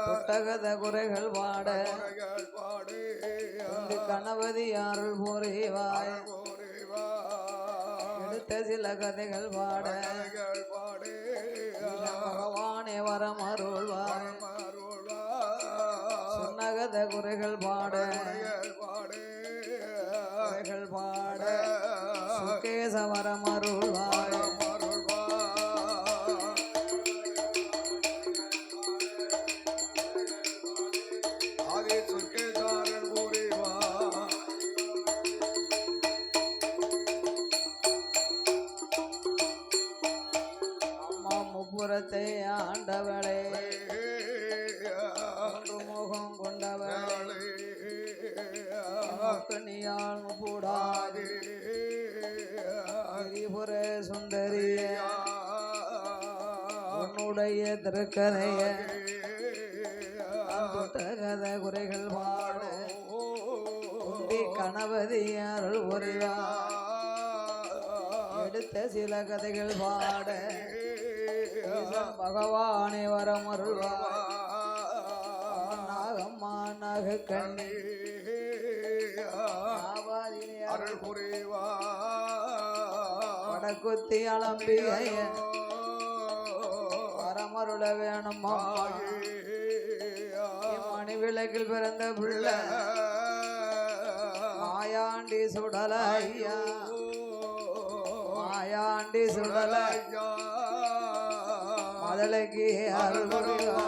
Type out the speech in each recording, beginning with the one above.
தொட்டகத குறைகள் பாட கணபதி அருள் புரிவாய் எடுத்த சில கதைகள் பாட பகவானே வரம் அருள்வாய் சொன்னகத குறைகள் பாட பாட சுகேச வரம் அருள்வாய் முப்புறத்தை ஆண்டவளே முகம் கொண்டவளே கண்ணியால் முப்பூடாது திரிபுர சுந்தரிய உன்னுடைய திருக்கதைய கத குறைகள் பாட கணபதி அருள் புரிவா எடுத்த சில கதைகள் பாட பகவானே வரம் அருள்வா நாகம்மா நாக கண்ணி அருள் புரிவா வடக்குத்தி அலம்பிய வரமருள வேணும் மணி விளக்கில் பிறந்த பிள்ளை மாயாண்டி சுடலையா மாயாண்டி சுடலையா மதலைக்கு அருள் புரிவா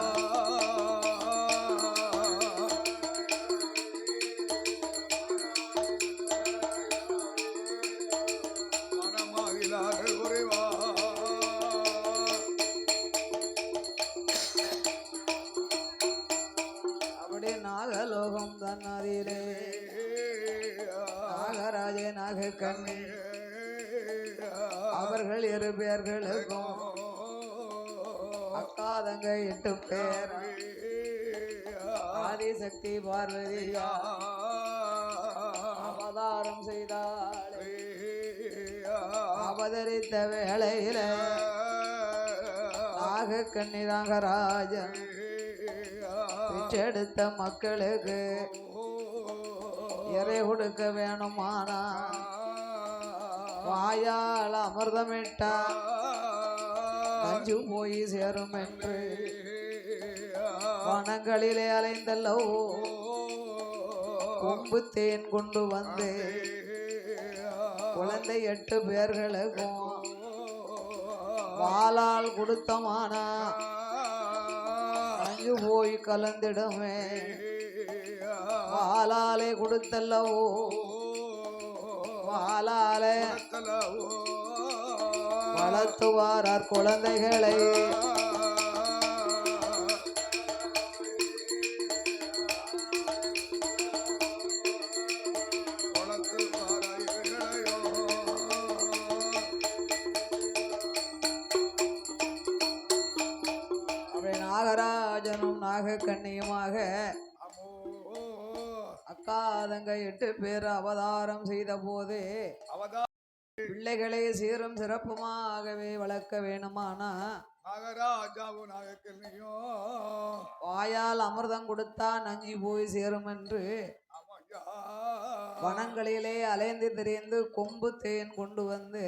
அப்படி நாகலோகம் தன்னதிலே நாகராஜே நாக கண்ணி அவர்கள் இரு பேர்களுக்கும் அக்காதங்க 8 பேர் ஆதிசக்தி பார்வதியா அவதாரம் செய்தாள் அவதரித்த வேளையில நாக கண்ணி நாகராஜன் பிச்செடுத்த மக்களுக்கு இறை கொடுக்க வேணுமானா வாயால் அமிர்தமிட்டா நஞ்சு போய் சேரும் என்று வனங்களிலே அலைந்தல்லோ கொம்பு தேன் கொண்டு வந்து குழந்தை 8 பேர்களுக்கும் வாளால் கொடுத்தமானா நஞ்சு போய் கலந்திடுமே வாளாலே கொடுத்தல்லவோ வாளாலே வளர்த்துவாரார் குழந்தைகளை அப்படி நாகராஜனும் நாக கண்ணியுமாக அக்காதங்க 8 பேர் அவதாரம் செய்த போது பிள்ளைகளை சீரும் சிறப்புமாகவே வளர்க்க வேணுமானா வாயால் அமிர்தம் கொடுத்தா நஞ்சி போய் சேரும் என்று வனங்களிலே அலைந்து திரிந்து கொம்பு தேன் கொண்டு வந்து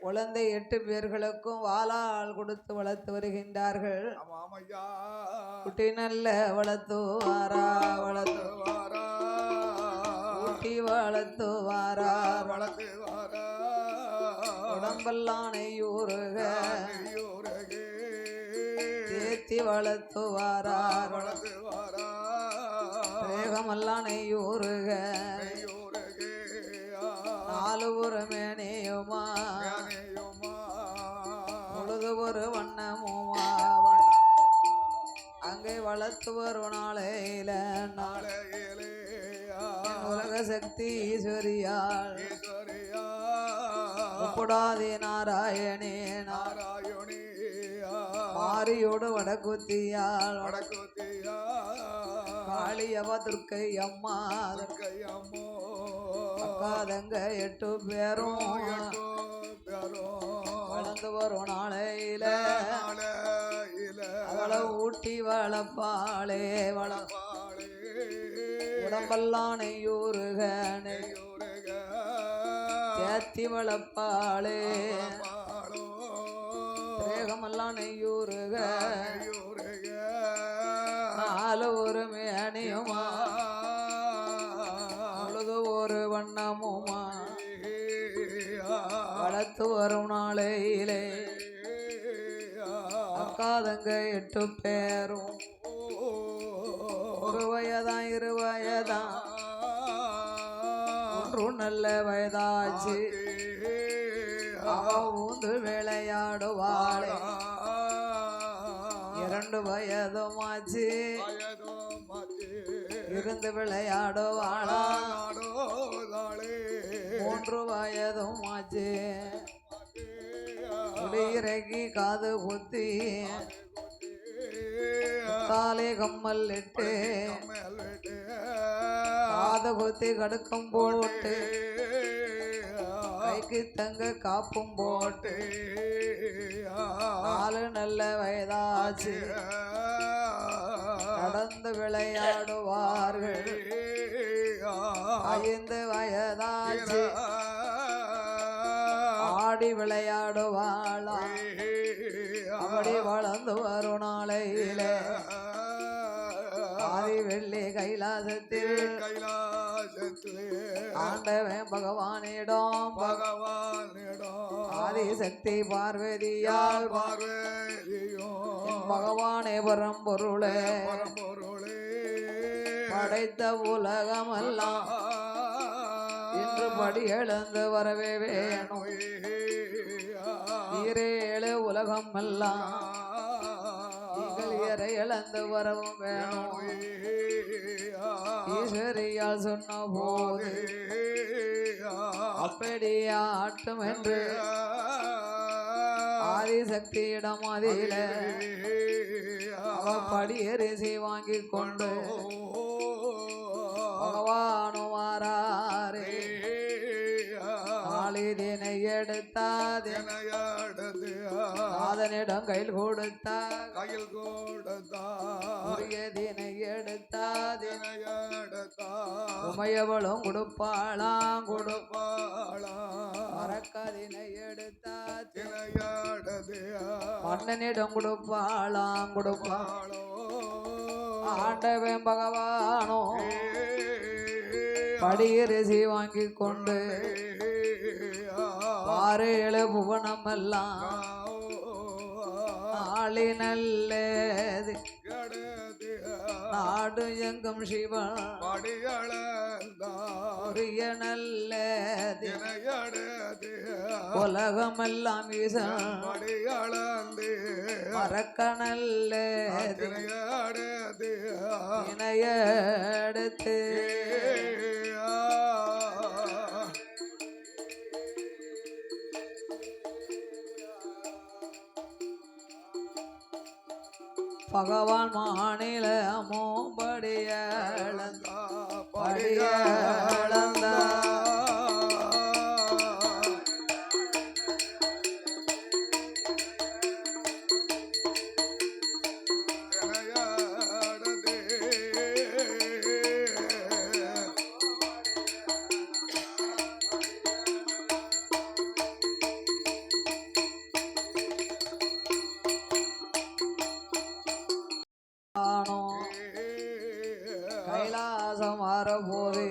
குழந்தை 8 பேர்களுக்கும் வாளால் கொடுத்து வளர்த்து வருகின்றார்கள். குட்டி நல்ல வளர்த்து வாரா வளர்த்து வாரா குட்டி வளர்த்து வாரா வளர்த்து வாரா உடம்பெல்லாம் நெய்யூருக தேத்தி வளர்த்து வாரா வளர்த்து வாரா வேகமெல்லாம் நெய்யூருக நாலு ஒரு மேனியுமா பொழுது ஒரு வண்ணமுமா அங்கே வளர்த்து வரும் நாளையில உலக சக்தி ஈஸ்வரியாள் உப்புடாதி நாராயணே நாராயணி மாரியோடு வடக்குத்தியாள் காளியவ துர்க்கை அம்மா கையம்மோ அக்காதங்க 8 பேரும் வளர்ந்து வரும் நாளையில அவளை ஊட்டி வளப்பாளே வளப்பாளே உடம்பெல்லாம் நெய்யூருக தேத்தி வளப்பாளே தேகமெல்லாம் நெய்யூருக நாலு ஒரு மேனியுமா அழுது ஒரு வண்ணமுமா வளர்த்து வரும் நாளையிலே அக்காதங்க 8 பேரும் ஒரு வயதான் 2 வயதான் ஒன்று நல்ல வயதாச்சு ஊந்து விளையாடுவாளே 2 வயதுமாச்சு இருந்து விளையாடுவாளா 3 வயதுமாச்சு இறக்கி காது குத்தி காலை கம்மல் இட்டு காது குத்தி கடுக்கம் போட்டு கைக்கு தங்க காப்பும் போட்டு 4 நல்ல வயதாச்சு நடந்து விளையாடுவார்கள் 5 வயதாச்சு ஆடி விளையாடுவாளா அப்படி வளர்ந்து வரும் நாளையில ஆதி வெள்ளி கைலாசத்தில் ஆண்டவன் பகவானிடம் ஆதி சக்தி பார்வதியால் பகவானே பரம்பொருளே படைத்த உலகமெல்லாம் இன்று படி எழுந்து வரவே வேணும் 7 உலகம் எல்லாம் இறை இழந்து வரவும் வேணும் ஈஸ்வரியால் சொன்ன போது அப்படியே ஆட்டும் என்று ஆதிசக்தியிடம் அதில அவ படியரிசி வாங்கி கொண்டு பகவானு வாராரே நாளிதினை எடுத்தாதனிடம் கையில் கொடுத்தா உரியதினை எடுத்தாதினையவளும் கொடுப்பாளாம் மறக்காதினை எடுத்தா மன்னனிடம் கொடுப்பாளாம் ஆண்டவன் பகவானோ படியரிசி வாங்கி கொண்டு 6 புவனம் எல்லாம் ஆளி நல்லது நாடு எங்கும் சிவன் நல்லது உலகமெல்லாம் வீசன் மறக்க நல்லது இணையடுத்து பகவான் மாநிலமோ படியளந்தா கைலாசம் மாறபோது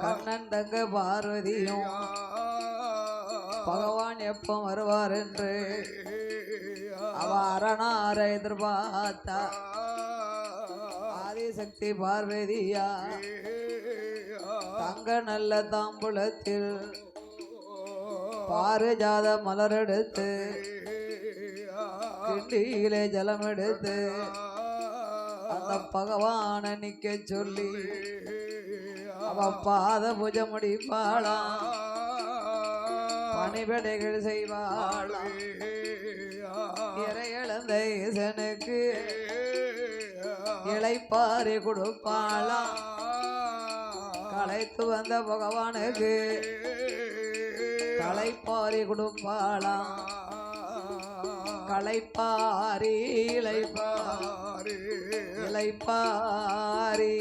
கண்ணன் தங்க பார்வதியும் பகவான் எப்போ வருவார் என்று அவ அரணார எதிர்பார்த்தா ஆதிசக்தி பார்வதியா தங்க நல்ல தாம்புலத்தில் பாரிஜாத மலரெடுத்து கிண்டியிலே ஜலம் எடுத்து அந்த பகவான நிக்க சொல்லி அவ பாத பூஜை முடிப்பாளா பணிபடைகள் செய்வாளா இறை இழந்த ஈசனுக்கு இளைப்பாரி கொடுப்பாளா களைத்து வந்த பகவானுக்கு களைப்பாரி கொடுப்பாளா களைப்பாரி இளைப்பாரி இளைப்பாரி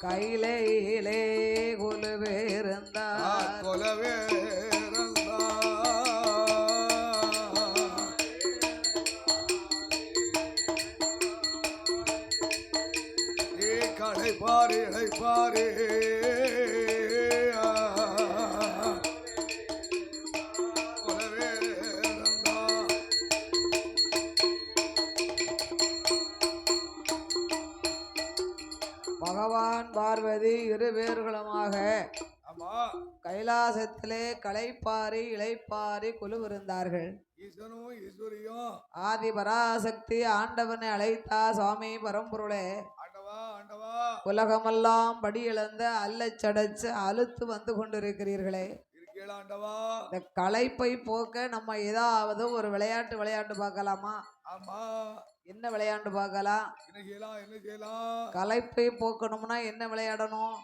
கையிலே கொலுவேருந்தார் களைப்பாரி இளைப்பாரி பகவான் பார்வதி இருவேர்களுமாக கைலாசத்திலே களைப்பாரி இளைப்பாரி குழுவிருந்தார்கள். ஆதி பராசக்தி ஆண்டவனை அழைத்தா சுவாமி பரம்பொருளே உலகமெல்லாம் படி இழந்த அல்லச்சடைச்சு அழுத்து வந்து கொண்டிருக்கிறீர்களே, இந்த களைப்பை போக்க நம்ம ஏதாவது ஒரு விளையாட்டு பார்க்கலாமா? என்ன விளையாண்டு பார்க்கலாம்? களைப்பை போக்கணும்னா என்ன விளையாடணும்?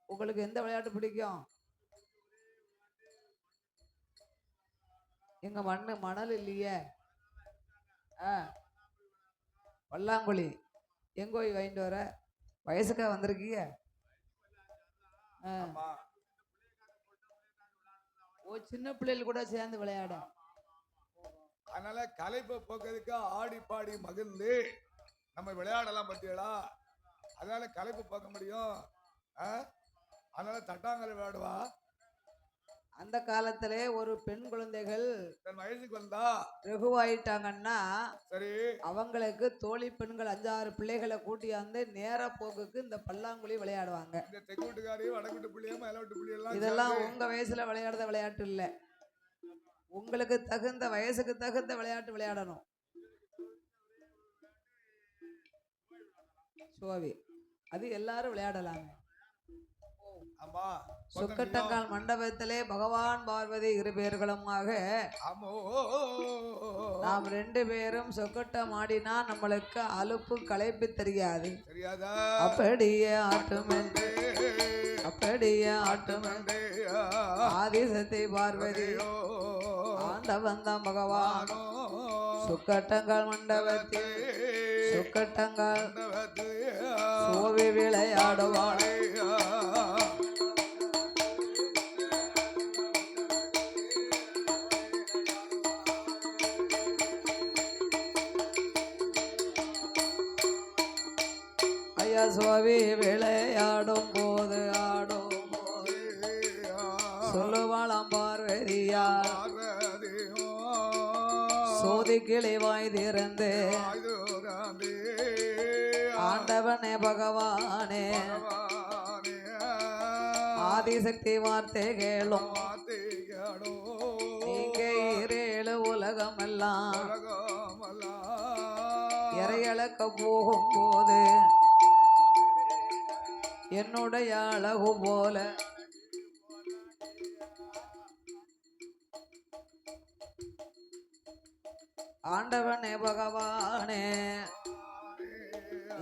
உங்களுக்கு எந்த விளையாட்டு பிடிக்கும்? எங்க மணல் இல்லையே. பல்லாங்குழி எங்க போய் வாங்கிட்டு வர? வயசுக்கா வந்திருக்கீங்க? சின்ன பிள்ளைகள் கூட சேர்ந்து விளையாட. அதனால களைப்பை போக்குறதுக்கு ஆடி பாடி மகிழ்ந்து நம்ம விளையாடலாம் பத்தியலா. அதனால களைப்பு போக்க முடியும். அதனால தட்டாங்கல் விளையாடுவா. அந்த காலத்திலே ஒரு பெண் குழந்தைகள் தன் வயசுக்கு வந்தா வெகுவாயிட்டாங்கன்னா சரி, அவங்களுக்கு தோழி பெண்கள் 5-6 பிள்ளைகளை கூட்டியாந்து நேர போக்குக்கு இந்த பல்லாங்குழி விளையாடுவாங்க. இந்த தெற்குட்டுக்காரி வடக்குட்டு பிள்ளைய மேலோட்டு பிள்ளையெல்லாம் இதெல்லாம் உங்க வயசுல விளையாடுற விளையாட்டு இல்ல. உங்களுக்கு தகுந்த வயசுக்கு தகுந்த விளையாட்டு விளையாடணும். சோவி அது எல்லாரும் விளையாடலாங்க. சொக்கட்டங்கால் மண்டபத்திலே பகவான் பார்வதி இருபேர்களுமாக நாம் 2 பேரும் சொக்கட்டம் ஆடினா நம்மளுக்கு அலுப்பு களைப்பு தெரியாது. அப்படியே ஆட்டுமென்று அப்படியே ஆட்டுமென்று ஆதிசக்தி பார்வதியோ ஆண்டவன் தான் பகவான் சொக்கட்டங்கால் மண்டபத்தில் சொக்கட்டங்கால் சோவி விளையாடுவாளே. ஐயா சுவாமி விளையாடும் போது ஆடும் போது சொல்லுவாளாம் பார்வதியா சோதி கிளிவாய் திறந்து ஆண்டவனே பகவானே ஆதிசக்தி வார்த்தை கேளும் நீங்க 7 உலகம் எல்லாம் இறையளக்க போகும் போது என்னுடைய அழகு போல ஆண்டவனே பகவானே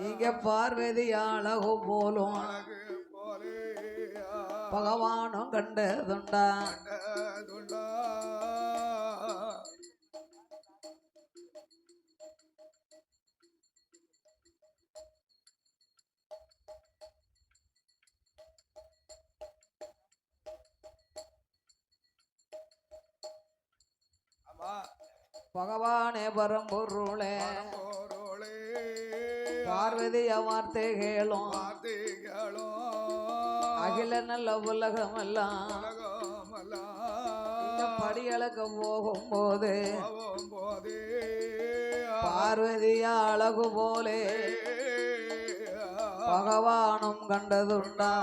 இங்க பார்வதி அழகு போலும் பகவானும் கண்டதுண்டா. பகவானே பரம்பொருளே பார்வதி வார்த்தை கேளும் அகில நல்ல உலகம் எல்லாம் படியளக்க போகும் போது பார்வதியா அழகு போலே பகவானும் கண்டதுண்டா.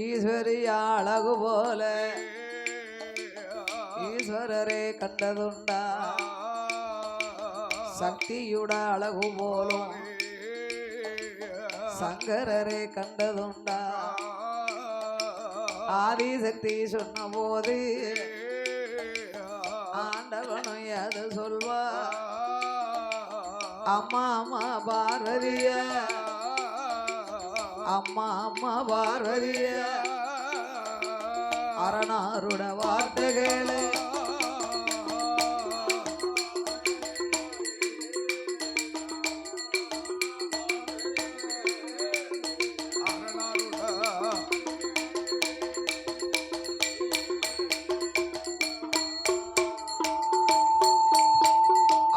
ஈஸ்வரியா அழகு போல ஈஸ்வரரே கண்டதுண்டா. சக்தியுட அழகு போலும் சங்கரரே கண்டதுண்டா. ஆதிசக்தி சொன்ன போது ஆண்டவனும் எது சொல்வா அம்மா அம்மா பார்வதிய அம்மா அம்மா பார்வதிய அரணாருட வார்த்தைகளே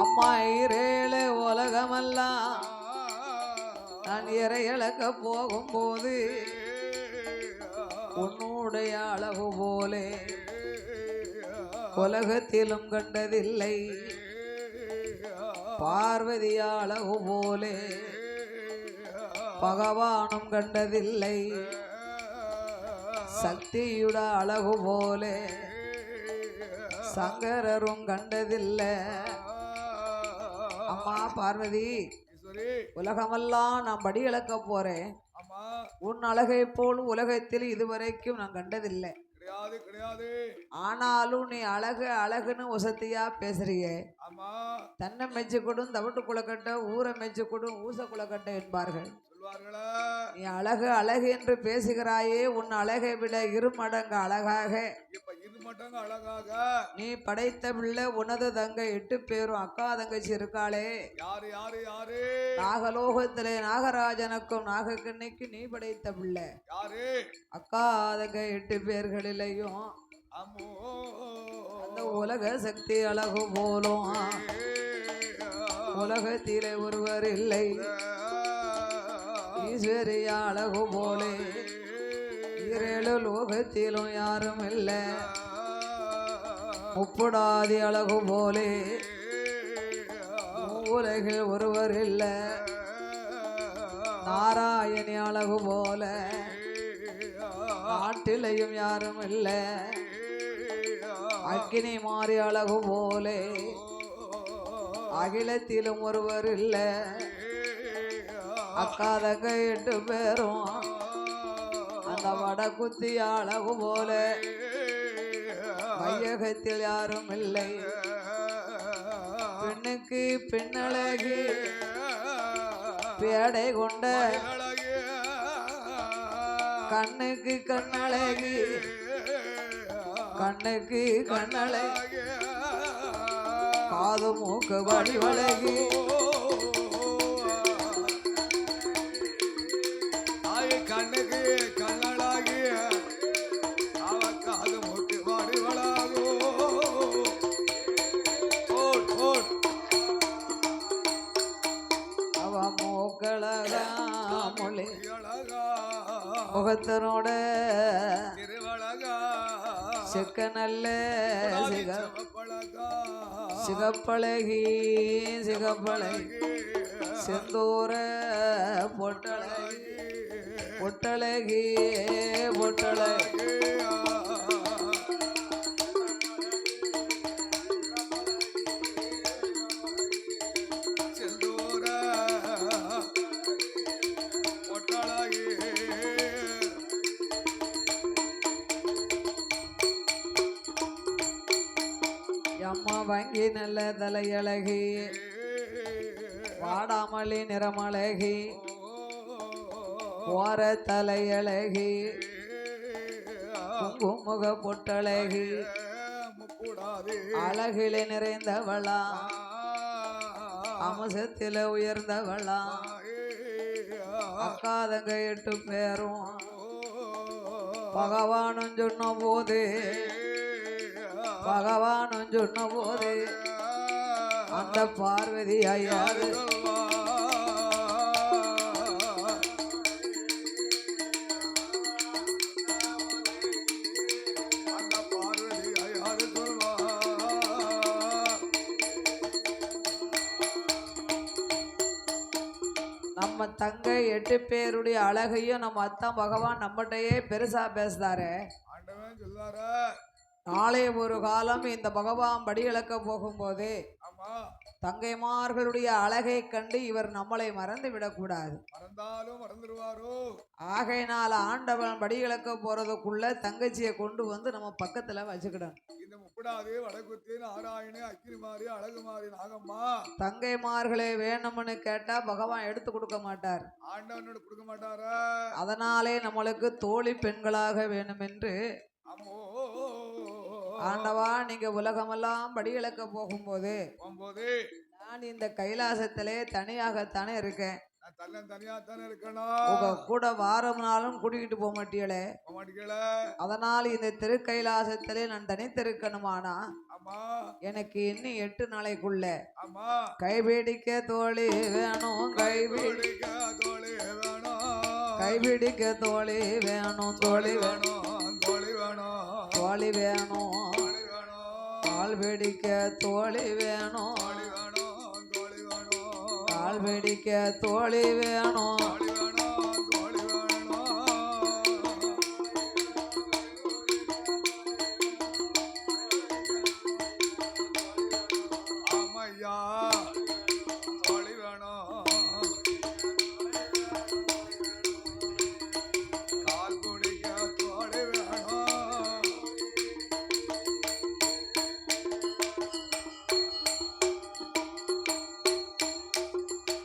அம்மா இரேழு உலகமெல்லாம் நான் இறை இழக்க போகும்போது உன்னுடைய அழகு போலே உலகத்திலும் கண்டதில்லை பார்வதி அழகு போலே பகவானும் கண்டதில்லை சக்தியுட அழகு போலே சங்கரரும் கண்டதில்லை அம்மா பார்வதி உலகமெல்லாம் நான் படி இழக்க போறேன் உன் அழகை போல் உலகத்தில் இதுவரைக்கும் நான் கண்டதில்லை கிடையாது கிடையாது ஆனாலும் நீ அழகு அழகுன்னு உசத்தியா பேசுறியே ஆமா தன்னை மெச்சு கொடும் தவிட்டு குளக்கட்ட ஊரை மெச்சு கொடும் ஊச குளக்கட்ட என்பார்கள் சொல்வார்களா நீ அழகு அழகு என்று பேசுகிறாயே உன் அழகை விட இருமடங்கு அழகாக இப்ப இது மட்டும் அழகாக நீ படைத்த பிள்ளை உனது தங்க 8 பேரும் அக்கா தங்கச்சி இருக்காளே யாரு யாரு யாரு நாகலோகத்திலே நாகராஜனுக்கும் நாகக்கண்ணிக்கு நீ படைத்த பிள்ளை யாரு அக்கா தங்க 8 பேர்களிலையும் அம்மோ அந்த உலக சக்தி அழகு போலும் உலகத்திலே ஒருவர் இல்லை ஈஸ்வரி அழகு போலே இரேழு லோகத்திலும் யாரும் இல்லை முப்புடாதி அழகு போலே உலகில் ஒருவர் இல்லை நாராயணி அழகு போல நாட்டிலையும் யாரும் இல்லை அக்கினி மாறி அழகு போலே அகிலத்திலும் ஒருவர் இல்லை அக்கா தங்க 8 பேரும் அந்த வடகுத்தி அழகு போல மையகத்தில் யாரும் இல்லை பெண்ணுக்கு பெண்ணழகி பேடை கொண்ட கண்ணுக்கு கண்ணழகி கண்ணுக்கு கண்ணழகி காது மூக்கு வடிவழகி கண்ணுக்கு கண்ணழகி அவ காது மூக்கு வடிவழகோ அவ மூக்களகா மொழி அழகா முகத்தனோட திருவழகா செக்க நல்ல சிவப்பழகா சிகப்பழகி சிகப்பழகி செந்தூர பொட்டழகி பொட்டழகி பொட்டழகி செந்தூர பொட்டழகி அம்மா வாங்கி நல்ல தலையழகி வாடாமல்லி நிறமழகி ஓர தலையழகி குங்குமுக பொட்டழகி அழகிலே நிறைந்தவளா அம்சத்தில உயர்ந்தவளா அக்கா தங்க 8 பேரும் பகவானும் சொன்ன போது பகவானும் சொன்ன போது அந்த பார்வதி ஐயாது நம்ம தங்க 8 பேருடைய அழகையும் நம்ம அத்தான் பகவான் நம்மகிட்டயே பெருசா பேசுறாரு. ஆண்டவன் சொல்றாரு நாளை ஒரு காலம் இந்த பகவான் படி இழக்க போகும்போது ஆமா தங்கைமார்களுடைய அழகை கண்டு இவர் நம்மளை மறந்து விடக்கூடாது. மறந்தாலும் மறந்துடுவாரோ. ஆகையினால் ஆண்டவன் படி இழக்க போறதுக்குள்ள தங்கச்சியை கொண்டு வந்து நம்ம பக்கத்துல வச்சுக்கிடணும். இந்த முப்படாது வடக்குத்தி நாராயணி அக்கினி மாறி அழகு மாறி நாகம்மா தங்கைமார்களே வேணும்னு கேட்டா பகவான் எடுத்து கொடுக்க மாட்டார். ஆண்டவனோட கொடுக்க மாட்டாரா? அதனாலே நம்மளுக்கு தோழி பெண்களாக வேணும் என்று அம்மோ ஆண்டவா நீங்க உலகமெல்லாம் படி இழக்க போகும்போது நான் இந்த கைலாசத்திலே தனியாகத்தானே இருக்கேன். நான் தனியாத்தானே இருக்கணும். உங்க கூட வாரம்னாலும் கூட்டிகிட்டு போக மாட்டீங்களே. அதனால் இந்த திருக்கைலாசத்திலே நான் தனித்திருக்கணுமானா எனக்கு இன்னும் 8 நாளைக்குள்ள கைபிடிக்க தோழி வேணும். கைபிடிக்க தோழி வேணும். தோழி வேணும். தோழி வேணும். கால் பிடிக்க தோழி வேணும். கால் பிடிக்க தோழி வேணும்.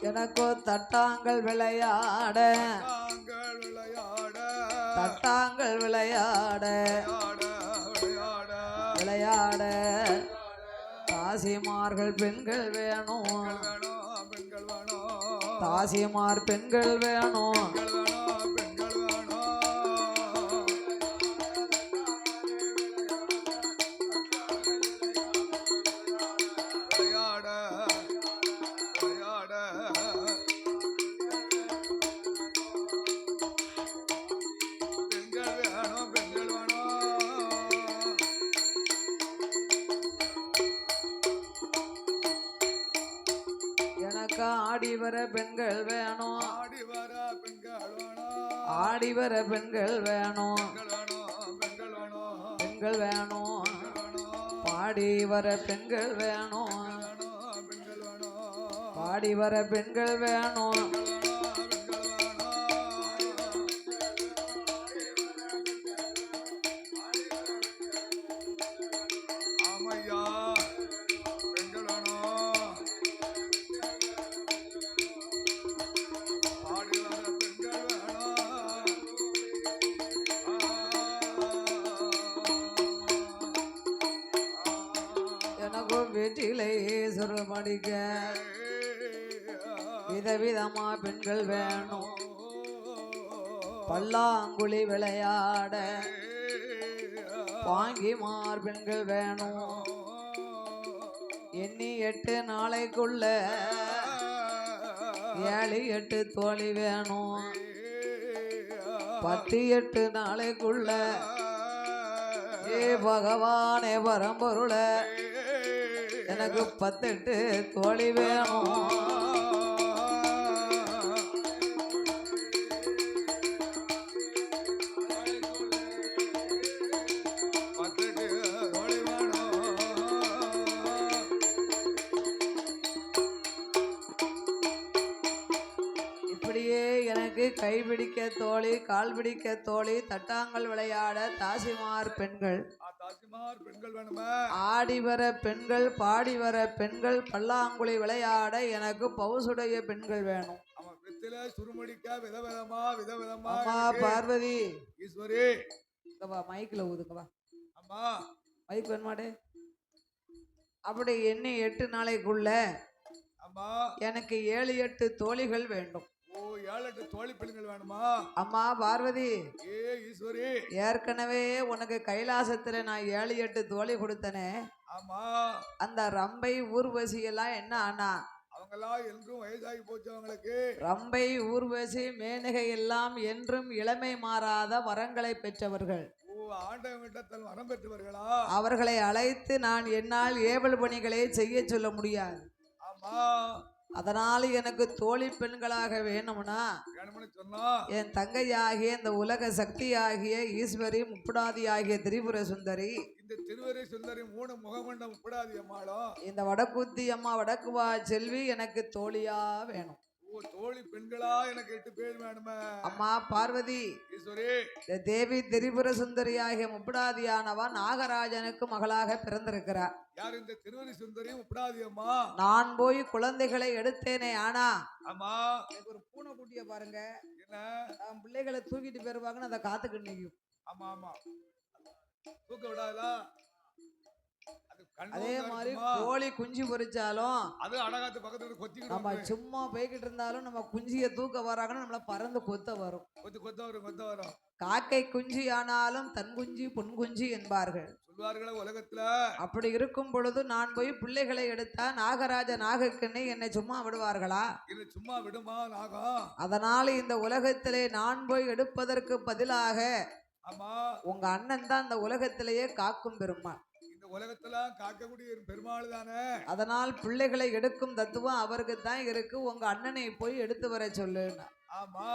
எனக்கோ தட்டாங்கள் விளையாட தட்டாங்கள் விளையாட விளையாட தாசிமார்கள் பெண்கள் வேணும். தாசிமார் பெண்கள் வேணும். எனக்கு ஆடி வர பெண்கள் வேணும். ஆடி வர பெண்கள் வேணும். பெண்கள் வேணும். பாடி வர பெண்கள் வேணும். பாடி வர பெண்கள் வேணும். வீட்டிலே சுரமடிக்க விதவிதமா பெண்கள் வேணும். பல்லாங்குழி விளையாட பாங்கிமார் பெண்கள் வேணும். எண்ணி 8 நாளைக்குள்ள 7 8 தோழி வேணும். 10 8 நாளைக்குள்ள ஏ பகவானே பரம்பொருள எனக்கு 10 8 தோழி வேணும். இப்படியே எனக்கு கைபிடிக்க தோழி, கால் பிடிக்க தோழி, தட்டாங்கள் விளையாட தாசிமார் பெண்கள், ஆடி வர பெண்கள், பாடி வர பெண்கள், பல்லாங்குழி விளையாட எனக்கு பவுசுடைய பெண்கள் வேணும். பார்வதி ஈஸ்வரி மைக்ல ஊதுக்கவா. மைக் வேணுமாடே. அப்படி எண்ணி 8 நாளைக்குள்ள எனக்கு 7 8 தோழிகள் வேண்டும். 7 8 தோழி பெண்கள் வேணுமா? அம்மா பார்வதி ஈஸ்வரி ஏற்கனவே உனக்கு கைலாசத்துல நான் 7 8 தோழி கொடுத்தனே. ஆமா. அந்த ரம்பை ஊர்வசி எல்லாம் என்ன ஆனா? அவங்கெல்லாம் என்றும் வயதாகி போச்சு அவங்களுக்கு. ரம்பை ஊர்வசி மேனகை எல்லாம் என்றும் இளமை மாறாத வரங்களை பெற்றவர்கள். ஆண்டவனிடத்தில் வரம் பெற்றவர்களா? அவர்களை அழைத்து நான் என்னால் ஏவல் பணிகளை செய்ய சொல்ல முடியாது. ஆமா. அதனால எனக்கு தோழி பெண்களாக வேணும்னா வேணும்னு சொன்னா என் தங்கையாகிய இந்த உலக சக்தியாகிய ஈஸ்வரி முப்புடாதியாகிய திரிபுர சுந்தரி இந்த திருவரை சுந்தரி 3 முகமண்ட முப்படாதி அம்மாளும் இந்த வடக்கூத்தி அம்மா வடக்குவா செல்வி எனக்கு தோழியா வேணும். தோழி பெண்களா எனக்கு 8 பேர் வேணுமே. அம்மா பார்வதி ஈஸ்வரி இந்த தேவி திரிபுர சுந்தரியாகிய முப்புடாதியானவா நாகராஜனுக்கு மகளாக பிறந்திருக்கிறார். யார் இந்த திருவரை சுந்தரி முப்படாதி அம்மா? நான் போய் குழந்தைகளை எடுத்தேனே ஆனா ஆமா எனக்கு ஒரு பூனை குட்டிய பாருங்க என்ன பிள்ளைகளை தூக்கிட்டு போயிருவாங்கன்னு அதை காத்துக்கிட்டு நிற்கும். ஆமா ஆமா தூக்க விடாதா? அதே மாதிரி கோழி குஞ்சு பொரிச்சாலும் அது அடகாத்து பக்கத்துல கொத்திக்கிட்டு நம்ம சும்மா போய்கிட்டு இருந்தாலும் நம்ம குஞ்சிய தூக்க வராங்கன்னு நம்மள பறந்து கொத்த வரும். கொத்த வரும். காக்கை குஞ்சு ஆனாலும் தன் குஞ்சு பொன் குஞ்சு என்பார்கள் சொல்வார்களே உலகத்துல. அப்படி இருக்கும் பொழுது நான் போய் பிள்ளைகளை எடுத்தா நாகராஜ நாகக்கண்ணி என்னை சும்மா விடுவார்களா? இது சும்மா விடுமா நாகம்? அதனால இந்த உலகத்திலே நான் போய் எடுப்பதற்கு பதிலாக ஆமா உங்க அண்ணன் தான் இந்த உலகத்திலேயே காக்கும் பெருமாள். உலகத்துல காக்கக்கூடிய பெருமாள் தானே. அதனால் பிள்ளைகளை எடுக்கும் தத்துவம் அவருக்கு தான் இருக்கு. உங்க அண்ணனை போய் எடுத்து வர சொல்லு. ஆமா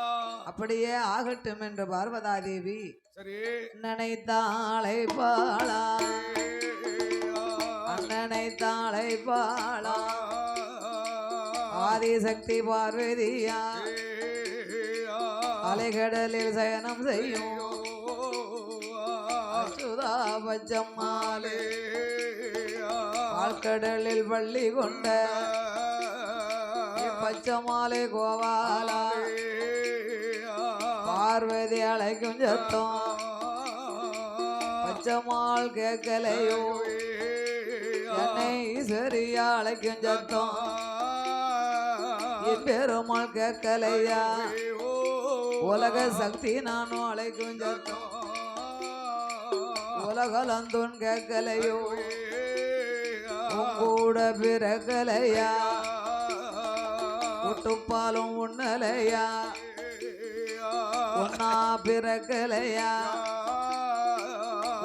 அப்படியே ஆகட்டும் என்று பார்வதாதேவி சரி அண்ணனை தாளை பாளா அண்ணனை தாளை பாளா ஆதிசக்தி பார்வதியா அலைகடலில் சயனம் செய்யும் சுதா பச்சம்மாளே ஆழ்கடலில் பள்ளி கொண்ட பச்சமாலை கோவாலா பார்வதி அழைக்கும் சத்தம் பச்சமால் கேட்கலையோ என்னை ஈஸ்வரியா அழைக்கும் சத்தம் பெருமாள் கேட்கலையா உலக சக்தி நானும் அழைக்கும் சத்தம் உலகலந்துன் கேட்கலையோ கூட பிறக்கலையா ஒட்டுப்பாலும் உண்ணலையா ஒன்னா பிறக்கலையா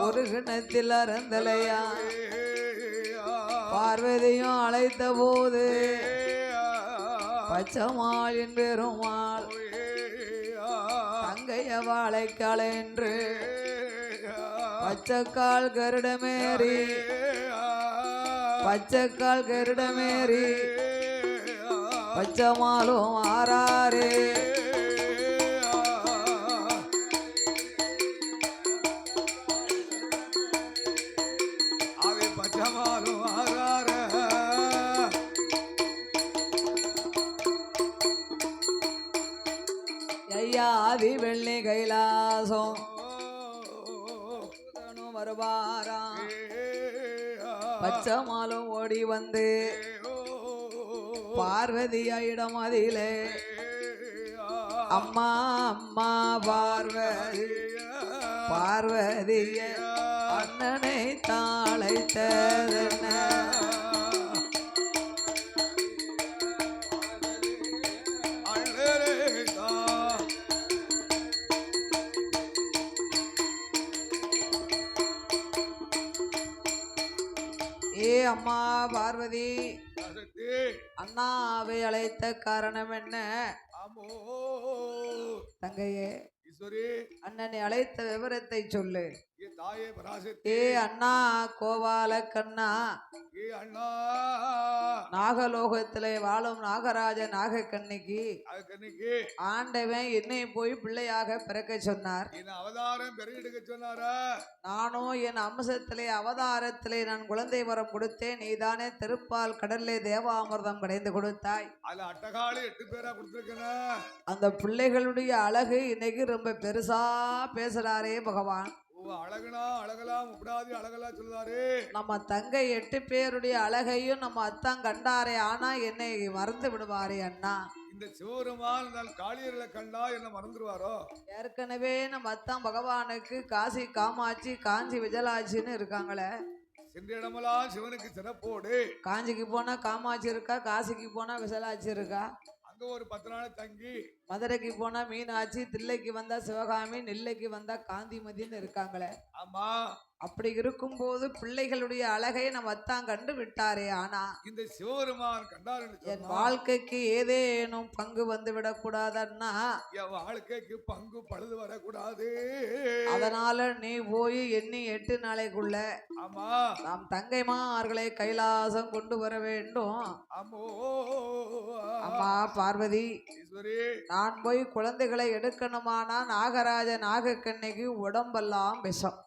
ஒரு கிணத்தில் அறந்தலையா பார்வதியும் அழைத்த போது பச்சமாளின் பெருமாள் தங்கைய வாழைக்கால் என்று பச்சைக்கால் கருடமேறி பச்சைக்கால் கருடமேறி பச்சமாலும் ஆறாரே அவை பச்சமாலும் ஆறார ஐயா ஆதி வெள்ளி கைலாசம் வருவாராம் பச்சமாலும் ஓடி வந்து பார்வதியிடம் அதிலே அம்மா அம்மா பார்வதி பார்வதிய அண்ணனை தாளைத்ததென்ன ஏ அம்மா பார்வதி அண்ணாவை அழைத்த காரணம் என்ன? தங்கையே அண்ணனை அழைத்த விவரத்தை சொல்லு. ஏ அண்ணா கோபால கண்ணா நாகலோகத்திலே வாழும் நாகராஜ நாகக்கண்ணிக்கு ஆண்டவன் என்னை போய் பிள்ளையாக பிறக்க சொன்னார். அவதாரம் பெருகிடுக்க சொன்னாரா? நானும் என் அம்சத்திலே அவதாரத்திலே நான் குழந்தை வரம் கொடுத்தேன். நீதானே திருப்பால் கடல்லே தேவாமிர்தம் கடைந்து கொடுத்தாய். அதுல அட்டகாலி 8 பேரா கொடுத்திருக்கேன். அந்த பிள்ளைகளுடைய அழகு இன்னைக்கு ரொம்ப பெருசா பேசுறாரே பகவான். அழகுனா அழகலாம் முப்படாதி அழகலாம் சொல்லுவாரு. நம்ம தங்கை 8 பேருடைய அழகையும் நம்ம அத்தான் கண்டாரே, ஆனா என்னை மறந்து விடுவாரே அண்ணா. இந்த சிவபெருமான் காளியர்களை கண்டா என்ன மறந்துடுவாரோ? ஏற்கனவே நம்ம அத்தான் பகவானுக்கு காசி காமாட்சி காஞ்சி விஜயலாட்சின்னு இருக்காங்களே. சென்ற இடமெல்லாம் சிவனுக்கு சிறப்போடு. காஞ்சிக்கு போனா காமாட்சி இருக்கா, காசிக்கு போனா விஜயலாட்சி இருக்கா. அங்க ஒரு 10 நாள் தங்கி மதுரைக்கு போனா மீனாட்சி, தில்லைக்கு வந்தா சிவகாமி, நெல்லைக்கு வந்தா காந்திமதின்னு இருக்காங்களே. ஆமா அப்படி இருக்கும்போது பிள்ளைகளுடைய அழகை நம்ம அத்தான் கண்டு விட்டாரே. ஆனா இந்த சிவபெருமான் கண்டார் என்று என் சொன்னா, வாழ்க்கைக்கு ஏதேனும் பங்கு வந்து விடக்கூடாதன்னா, என் வாழ்க்கைக்கு பங்கு பழுது வரக்கூடாது. அதனால நீ போய் எண்ணி 8 நாளைக்குள்ள ஆமா நாம் தங்கைமார்களை கைலாசம் கொண்டு வர வேண்டும். ஆமோ அம்மா பார்வதி, ஈஸ்வரி, நான் போய் குழந்தைகளை எடுக்கணுமானா நாகராஜ நாகக்கண்ணிக்கு உடம்பெல்லாம் விஷம்.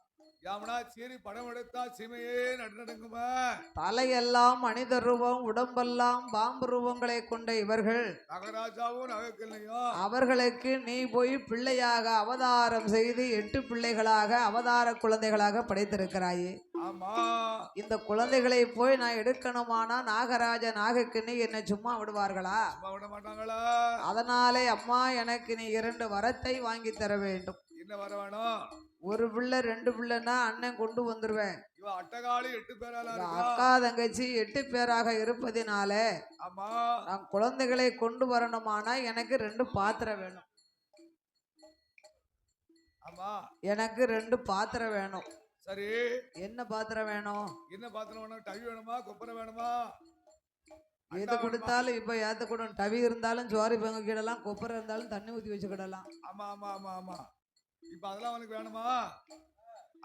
யாமனா சீரி படம் எடுத்தா சீமையே நடுநடுங்குமா. தலையெல்லாம் மனித ரூபம், உடம்பெல்லாம் பாம்பு ரூபங்களை கொண்ட இவர்கள், நகராஜாவும் நகைக்கல்லையும் அவர்களுக்கு நீ போய் பிள்ளையாக அவதாரம் செய்து 8 பிள்ளைகளாக அவதார குழந்தைகளாக படைத்திருக்கிறாயே. ஆமா இந்த குழந்தைகளை போய் நான் எடுக்கணுமானா நாகராஜ நாகக்கண்ணி என்னை சும்மா விடுவார்களா? சும்மா விட மாட்டாங்களா? அதனாலே அம்மா எனக்கு நீ 2 வரத்தை வாங்கி தர வேண்டும். என்ன வர வேணும்? ஒரு பிள்ளை 2 பிள்ளைன்னா அண்ணன் கொண்டு வந்துருவேன். இவ அட்டகாளி 8 பேரால இந்த இருக்கா. அக்கா தங்கச்சி 8 பேராக இருப்பதினால ஆமா நான் குழந்தைகளை கொண்டு வரணுமானா எனக்கு 2 பாத்திரம் வேணும். ஆமா எனக்கு 2 பாத்திரம் வேணும். சரி, என்ன பாத்திரம் வேணும்? என்ன பாத்திரம் வேணும்? டவி வேணுமா, கொப்பரை வேணுமா? எது கொடுத்தாலும் இப்ப ஏத்தக்கூடும். டவி இருந்தாலும் சோறு பொங்கிக்கிடலாம், கொப்பரை இருந்தாலும் தண்ணி ஊற்றி வச்சுக்கிடலாம். ஆமா ஆமா ஆமா ஆமா. இப்ப அதெல்லாம் அவனுக்கு வேணுமா?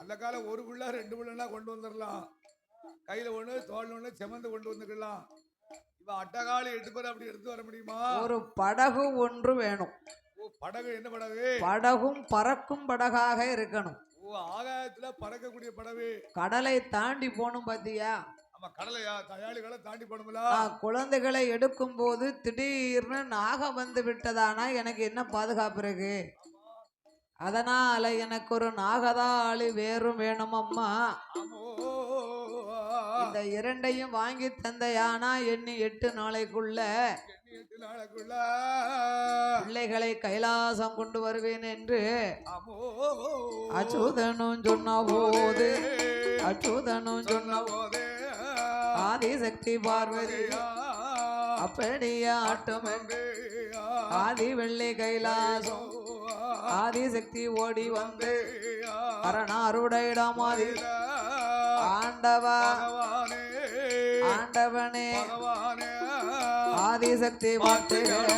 அந்த காலம் ஒரு புள்ள 2 புள்ளனா கொண்டு வந்துடலாம். கையில ஒண்ணு தோல் ஒண்ணு செமந்து கொண்டு வந்துக்கலாம். இப்ப அட்டகாலி 8 பேர் அப்படி எடுத்து வர முடியுமா? ஒரு படகு ஒன்று வேணும். ஓ, படகு என்ன படகு? படகும் பறக்கும் படகாக இருக்கணும். ஓ, ஆகாயத்துல பறக்கக்கூடிய படகு. கடலை தாண்டி போகணும் பாத்தியா? ஆமா, கடலையா தயாளிகளை தாண்டி போடுங்களா? நான் குழந்தைகளை எடுக்கும் போது திடீர்னு நாகம் வந்து விட்டதானா எனக்கு என்ன பாதுகாப்பு இருக்கு? அதனால எனக்கு ஒரு நாகதாளி வேறும் வேணும் அம்மா. இந்த 2ஐயும் வாங்கி தந்தையானா எண்ணி 8 நாளைக்குள்ள பிள்ளைகளை கைலாசம் கொண்டு வருவேன் என்று அச்சுதனும் சொன்ன போது ஆதிசக்தி பார்வதி அப்படியே ஆட்டம் ஆதி வெள்ளை கைலாசம் ஆதிசக்தி ஓடி வந்து அரணாருடையிடமாதி ஆண்டவனே ஆதிசக்தி வார்த்தைகள்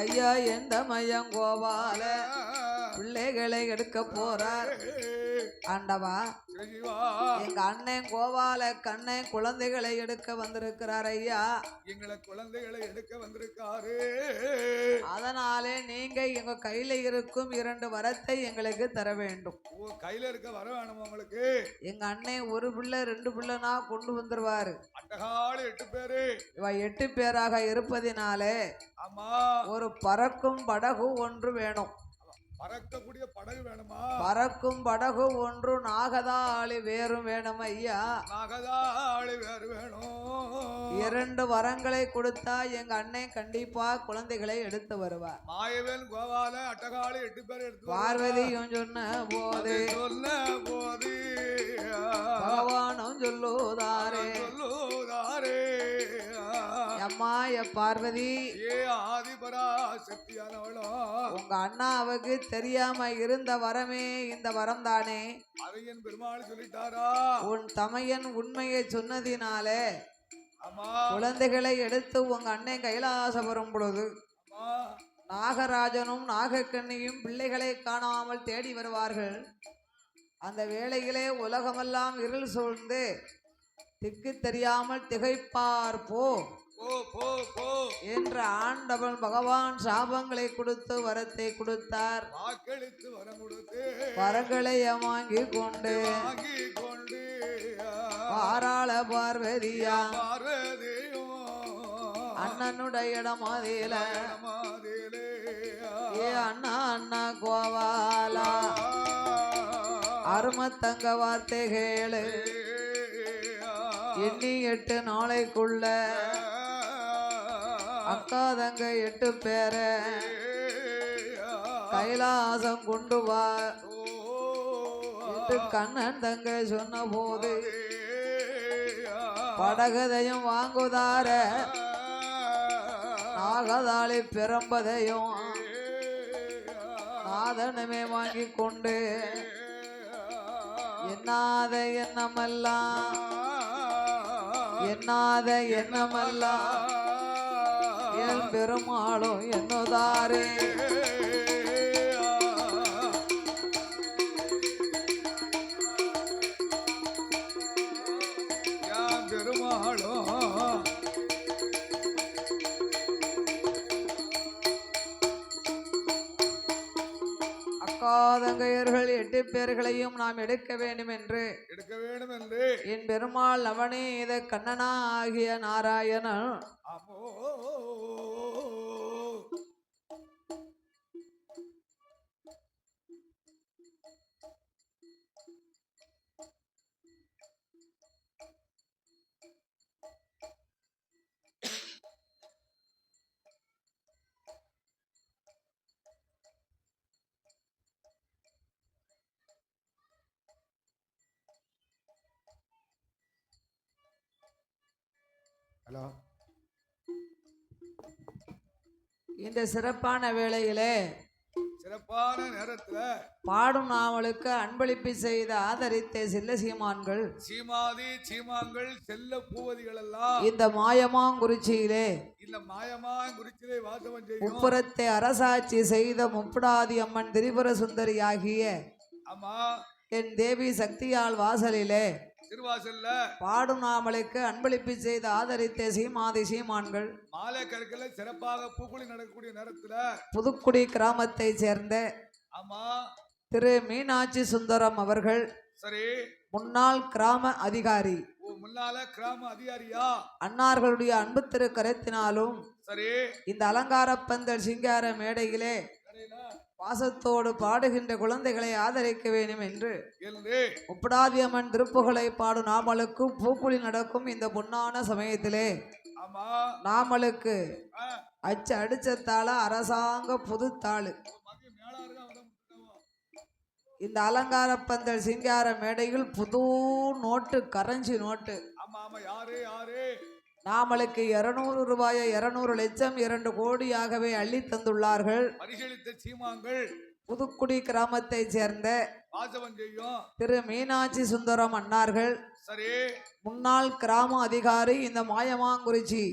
ஐயா எந்த மையம் கோபால பிள்ளைகளை எடுக்க போறார். ஆண்டவா, எங்க அண்ணன் கோபால கண்ணன் குழந்தைகளை எடுக்க வந்திருக்கிறார் ஐயா. எங்களை குழந்தைகளை எடுக்க வந்திருக்காரு. அதனாலே நீங்க எங்க கையில இருக்கும் 2 வரத்தை எங்களுக்கு தர வேண்டும். ஓ, கையில இருக்க வர வேணும் உங்களுக்கு? எங்க அண்ணன் ஒரு பிள்ளை 2 பிள்ளைனா கொண்டு வந்துருவாரு. அட்டகாலி 8 பேரு. இவ 8 பேராக இருப்பதினாலே ஆமா, ஒரு பறக்கும் படகு ஒன்று வேணும். பறக்கக்கூடிய படகு வேணுமா? பறக்கும் படகு ஒன்று நாகதாளி வேறும் வேணும் ஐயா. நாகதாளி வேறு வேணும். 2 வரங்களை கொடுத்தா எங்க அண்ணன் கண்டிப்பா குழந்தைகளை எடுத்து வருவார். மாயவேல் கோபால அட்டகாலி 8 பேர் எடுத்து பார்வதியும் சொன்ன போது பகவானும் சொல்லுதாரே அம்மா பார்வதி, ஏ ஆதிபரா சக்தியானவளோ, உங்க அண்ணாவுக்கு தெரியாம இருந்த வரமே இந்த வரம் தானே. அதையன் பெருமாள் சொல்லிட்டாரா? உன் தமையன் உண்மையை சொன்னதினாலே ஆமா, குழந்தைகளை எடுத்து உங்க அண்ணன் கைலாசபுரம் பொழுது ஆமா, நாகராஜனும் நாகக்கண்ணியும் பிள்ளைகளை காணாமல் தேடி வருவார்கள். அந்த வேளையிலே உலகமெல்லாம் இருள் சூழ்ந்து திக்கு தெரியாமல் திகைப்பார் போ என்ற ஆண்டவன் பகவான் சாபங்களை கொடுத்து வரத்தை கொடுத்தார். வாக்களித்து வரம் கொடுத்து வரங்களை வாங்கி கொண்டு பாராள பார்வதியா அண்ணனுடைய இடமாதில ஏ அண்ணா அண்ணா கோவாலா அருமத்தங்க வார்த்தைகளு எண்ணி 8 நாளைக்குள்ள அக்கா தங்க 8 பேரை கைலாசம் கொண்டு வா என்று கண்ணன் தங்க சொன்ன போது படகதையும் வாங்குதார நாகதாளி பிரம்பதையும் நாதனமே வாங்கி கொண்டு எண்ணாத எண்ணமெல்லாம் எண்ணாத எண்ணமெல்லாம் என் பெருமாளும் என்னதாரே அக்காதங்கையர்கள் 8 பேர்களையும் நாம் எடுக்க வேண்டும் என்று என் பெருமாள் நவநீத கண்ணனா ஆகிய நாராயணன் ஹலோ இந்த சிறப்பான வேளையிலே சிறப்பான நேரத்துல பாடும் நாவலுக்கு அன்பளிப்பு செய்து ஆதரித்த செல்ல சீமான்கள் சீமாதி சீமான்கள் செல்ல பூவதிகள் எல்லாம் இந்த மாயமாங்குறிச்சியிலே வாசவம் செய்யும் முப்புறத்தை அரசாட்சி செய்த முப்படாதி அம்மன் திரிபுர சுந்தரி ஆகிய ஆமா என் தேவி சக்தியால் வாசலிலே திருவாசல்ல பாடும் நாமலுக்கு அன்பளிப்பு செய்து ஆதரித்த சீமாதி சீமான்கள் மாலை கற்களை சிறப்பாக பூக்குழி நடக்கக்கூடிய நேரத்துல புதுக்குடி கிராமத்தை சேர்ந்த ஆமா திரு மீனாட்சி சுந்தரம் அவர்கள் சரி முன்னாள் கிராம அதிகாரி முன்னால கிராம அதிகாரியா அன்னார்களுடைய அன்பு திரு கரத்தினாலும் சரி இந்த அலங்கார பந்தல் சிங்கார மேடையிலே பாசத்தோடு பாடுகின்ற குழந்தைகளை ஆதரிக்க வேண்டும் என்று முப்படாதி அம்மன் திருப்புகளை பாடும் நாமலுக்கு பூக்குழி நடக்கும் இந்த பொன்னான சமயத்திலே நாமலுக்கு அச்சு அடிச்சத்தால அரசாங்க புதுத்தாளு இந்த அலங்கார பந்தல் சிங்கார மேடையில் புது நோட்டு கரன்சி நோட்டு நாமளுக்கு 200 ரூபாயை 200 லட்சம் 2 கோடியாகவே அள்ளி தந்துள்ளார்கள். புதுக்குடி கிராமத்தை சேர்ந்த திரு மீனாட்சி சுந்தரம் அன்னார்கள் முன்னாள் கிராம அதிகாரி இந்த மாயமாங்குறிச்சி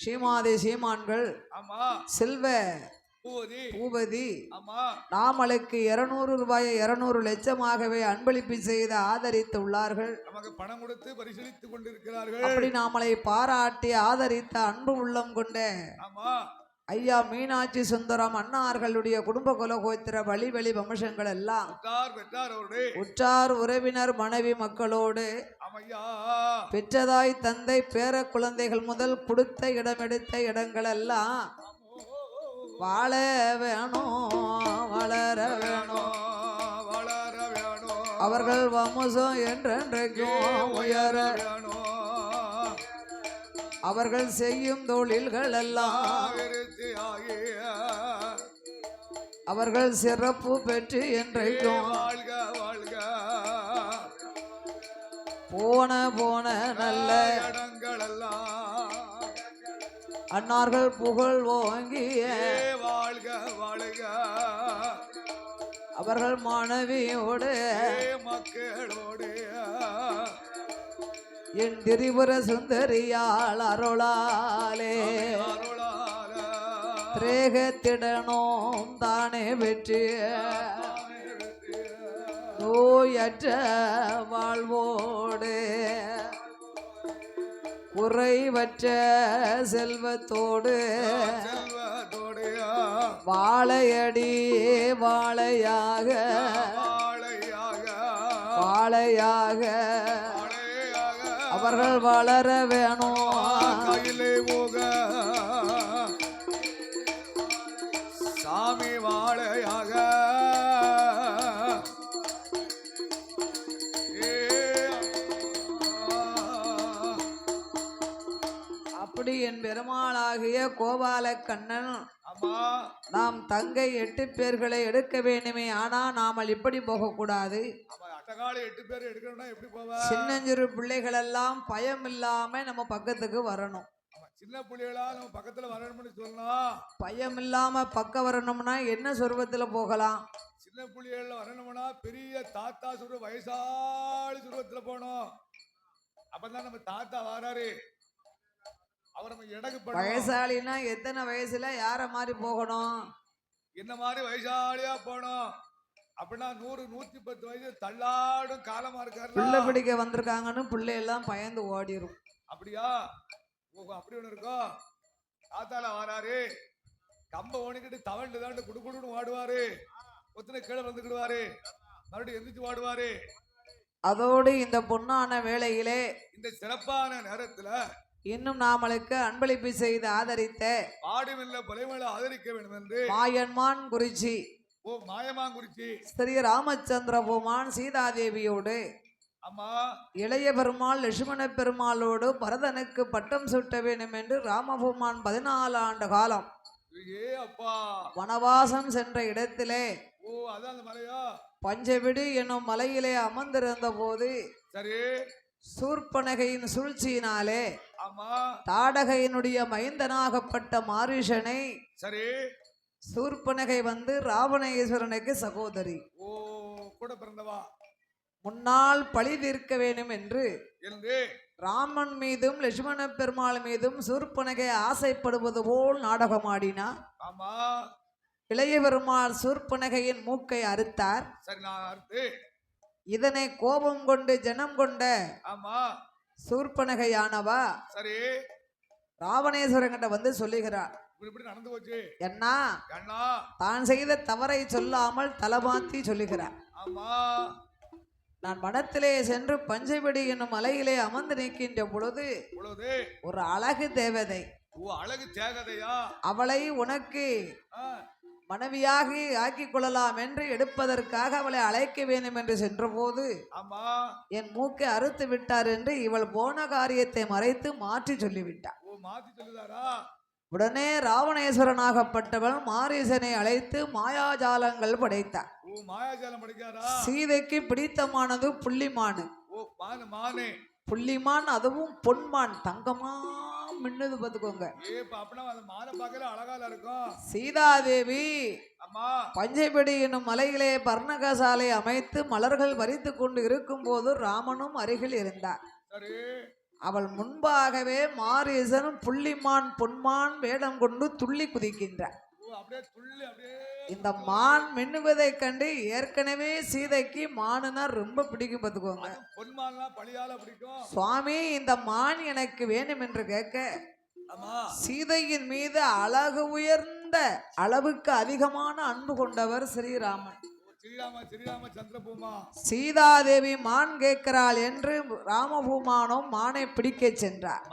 சீமாதே சீமான்கள் செல்வ பூபதி நாமளுக்கு 200 ரூபாயை 200 லட்சமாகவே அன்பளிப்பு செய்து ஆதரித்து உள்ளார்கள். நமக்கு பணம் கொடுத்து பரிசீலித்துக் கொண்டிருக்கிறார்கள். அப்படி நாமளை பாராட்டி ஆதரித்த அன்பு உள்ளம் கொண்ட ஐயா மீனாட்சி சுந்தரம் அண்ணார்களுடைய குடும்ப குலகோத்திர வழி வம்சங்கள் எல்லாம் உற்றார் உறவினர் மனைவி மக்களோடு பெற்றதாய் தந்தை பேர குழந்தைகள் முதல் கொடுத்த இடமெடுத்த இடங்கள் எல்லாம் வாழ வேணும் வளர வேணும் அவர்கள் வம்சம் என்றென்றைக்கும் உயர அவர்கள் செய்யும் தொழில்கள் எல்லாம் அவர்கள் சிறப்பு பெற்று என்றைக்கும் போன போன நல்ல அன்னார்கள் புகழ் ஓங்கிய வாழ்க வாழ்க அவர்கள் மனைவியோடு மக்களோடு என் திரிபுர சுந்தரியால் அருளாலே திரேகத்திடனும் தானே வெற்றி நோயற்ற வாழ்வோடு குறைவற்ற செல்வத்தோடு வாழையடி வாழையாக வாழையாக அவர்கள் வளர வேணும் கையிலே போக சாமி வாழையாக அப்படி என் பெருமாளாகிய கோபால கண்ணன் நாம் தங்கை 8 பேர்களை எடுக்க வேண்டுமே, ஆனா நாமல் இப்படி போகக்கூடாது. அட்டகாளி 8 பேர் எடுக்கணும்னா எப்படி போவ? சின்னஞ்சிறு பிள்ளைகள் எல்லாம் பயம் இல்லாம நம்ம பக்கத்துக்கு வரணும். ஆமா, சின்ன புள்ளிகளா நம்ம பக்கத்துல வரணும்னு சொல்லலாம். பயம் இல்லாம பக்கம் வரணும்னா என்ன சொருவத்துல போகலாம்? சின்ன புள்ளிகள் வரணும்னா பெரிய தாத்தா சுரு வயசாளி சுருவத்துல போகணும். அப்பதான் நம்ம தாத்தா வராரு, அவர் நம்ம எடகு பண்ணணும். வயசாளினா எத்தனை வயசுல யார மாதிரி போகணும்? என்ன மாதிரி வயசாளியா போகணும். அப்படின்னா 100 110 வயசு தள்ளாடும் காலமா இருக்காரு. பிள்ளை பிடிக்க வந்திருக்காங்கன்னு பிள்ளை எல்லாம் பயந்து ஓடிரும். அப்படியா? அப்படி ஒண்ணு இருக்கும். தாத்தால வராரு, கம்ப ஓணிக்கிட்டு தவண்டு தாண்டு குடுக்குடுன்னு வாடுவாரு, ஒத்தனை கீழே வந்துக்கிடுவாரு, மறுபடியும் எந்திரிச்சு வாடுவாரு. அதோடு இந்த பொன்னான வேளையிலே இந்த சிறப்பான நேரத்துல இன்னும் நாமளுக்கு அன்பளிப்பு செய்து ஆதரித்த பாடுமில்ல புலைமேல ஆதரிக்க வேண்டும் என்று மாயன்மான் குறிச்சி மாயமாங்குறிச்சி ஸ்ரீ ராமச்சந்திர பூமான் சீதாதேவியோடு அம்மா இளைய பெருமாள் லட்சுமண பெருமாளோடு பரதனுக்கு பட்டம் சூட்ட வேண்டும் என்று ராமபூமான் 14 ஆண்டு காலம் அப்பா வனவாசம் சென்ற இடத்திலே அதான் அந்த மலையா பஞ்சவிடு என்னும் மலையிலே அமர்ந்திருந்த போது சரி சூர்பனகையின் சூழ்ச்சியினாலே ஆமா தாடகையினுடைய மைந்தனாகப்பட்ட மாரீஷனை சரி சூர்பனகை வந்து ராவணேஸ்வரனுக்கு சகோதரி கூட பிறந்தவா முன்னால் பழி தீர்க்க வேண்டும் என்று என்று ராமன் மீதும் லட்சுமண பெருமாள் மீதும் சூர்பனகை ஆசைப்படுவது போல் நாடகமாடினார். ஆமா இளைய பெருமாள் சூர்பனகையின் மூக்கை அறுத்தார். சரி நான் அறுத்து இதனை கோபம் கொண்டு ஜனம் கொண்ட ஆமா சூர்பனகையானவா சரி ராவணேஸ்வரங்கிட்ட வந்து சொல்லுகிறார், இப்படி நடந்து போச்சு என்ன தான் செய்த தவறை சொல்லாமல் தலமாத்தி சொல்லுகிறார். ஆமா நான் வனத்திலே சென்று பஞ்சவடி என்னும் மலையிலே அமர்ந்து நிற்கின்ற பொழுது ஒரு அழகு தேவதை அழகு தேவதையா அவளை உனக்கு மனைவியாக ஆக்கிக் கொள்ளலாம் என்று எடுப்பதற்காக அவளை அழைக்க வேண்டும் என்று சென்ற போது என் மூக்கை அறுத்து விட்டார் என்று இவள் போன காரியத்தை மறைத்து மாற்றி சொல்லிவிட்டார். உடனே ராவணேஸ்வரனாகப்பட்டவன் மாரீசனை அழைத்து மாயாஜாலங்கள் படைத்தார். சீதைக்கு பிடித்தமானது புள்ளிமானு. புள்ளிமான் அதுவும் பொன்மான் தங்கமா மின்னுது பாத்துக்கோங்க. சீதாதேவி பஞ்சைபடி என்னும் மலையிலே பர்ணகசாலை அமைத்து மலர்கள் பறித்து கொண்டு இருக்கும் போது ராமனும் அருகில் இருந்தார். அவள் முன்பாகவே மாரீசனும் புள்ளிமான் பொன்மான் வேடம் கொண்டு துள்ளி குதிக்கின்றார். இந்த மான் மின்னுவதை கண்டு ஏற்கனவே சீதைக்கு மானுனா ரொம்ப பிடிக்கும் பார்த்துக்கோங்க. சுவாமி இந்த மான் எனக்கு வேணும் என்று கேட்க சீதையின் மீது அழகு உயர்ந்த அளவுக்கு அதிகமான அன்பு கொண்டவர் ஸ்ரீராமன். சீதாதேவி மான் கேட்கிறாள் என்று ராமபூமானும் மானை பிடிக்க சென்றார்.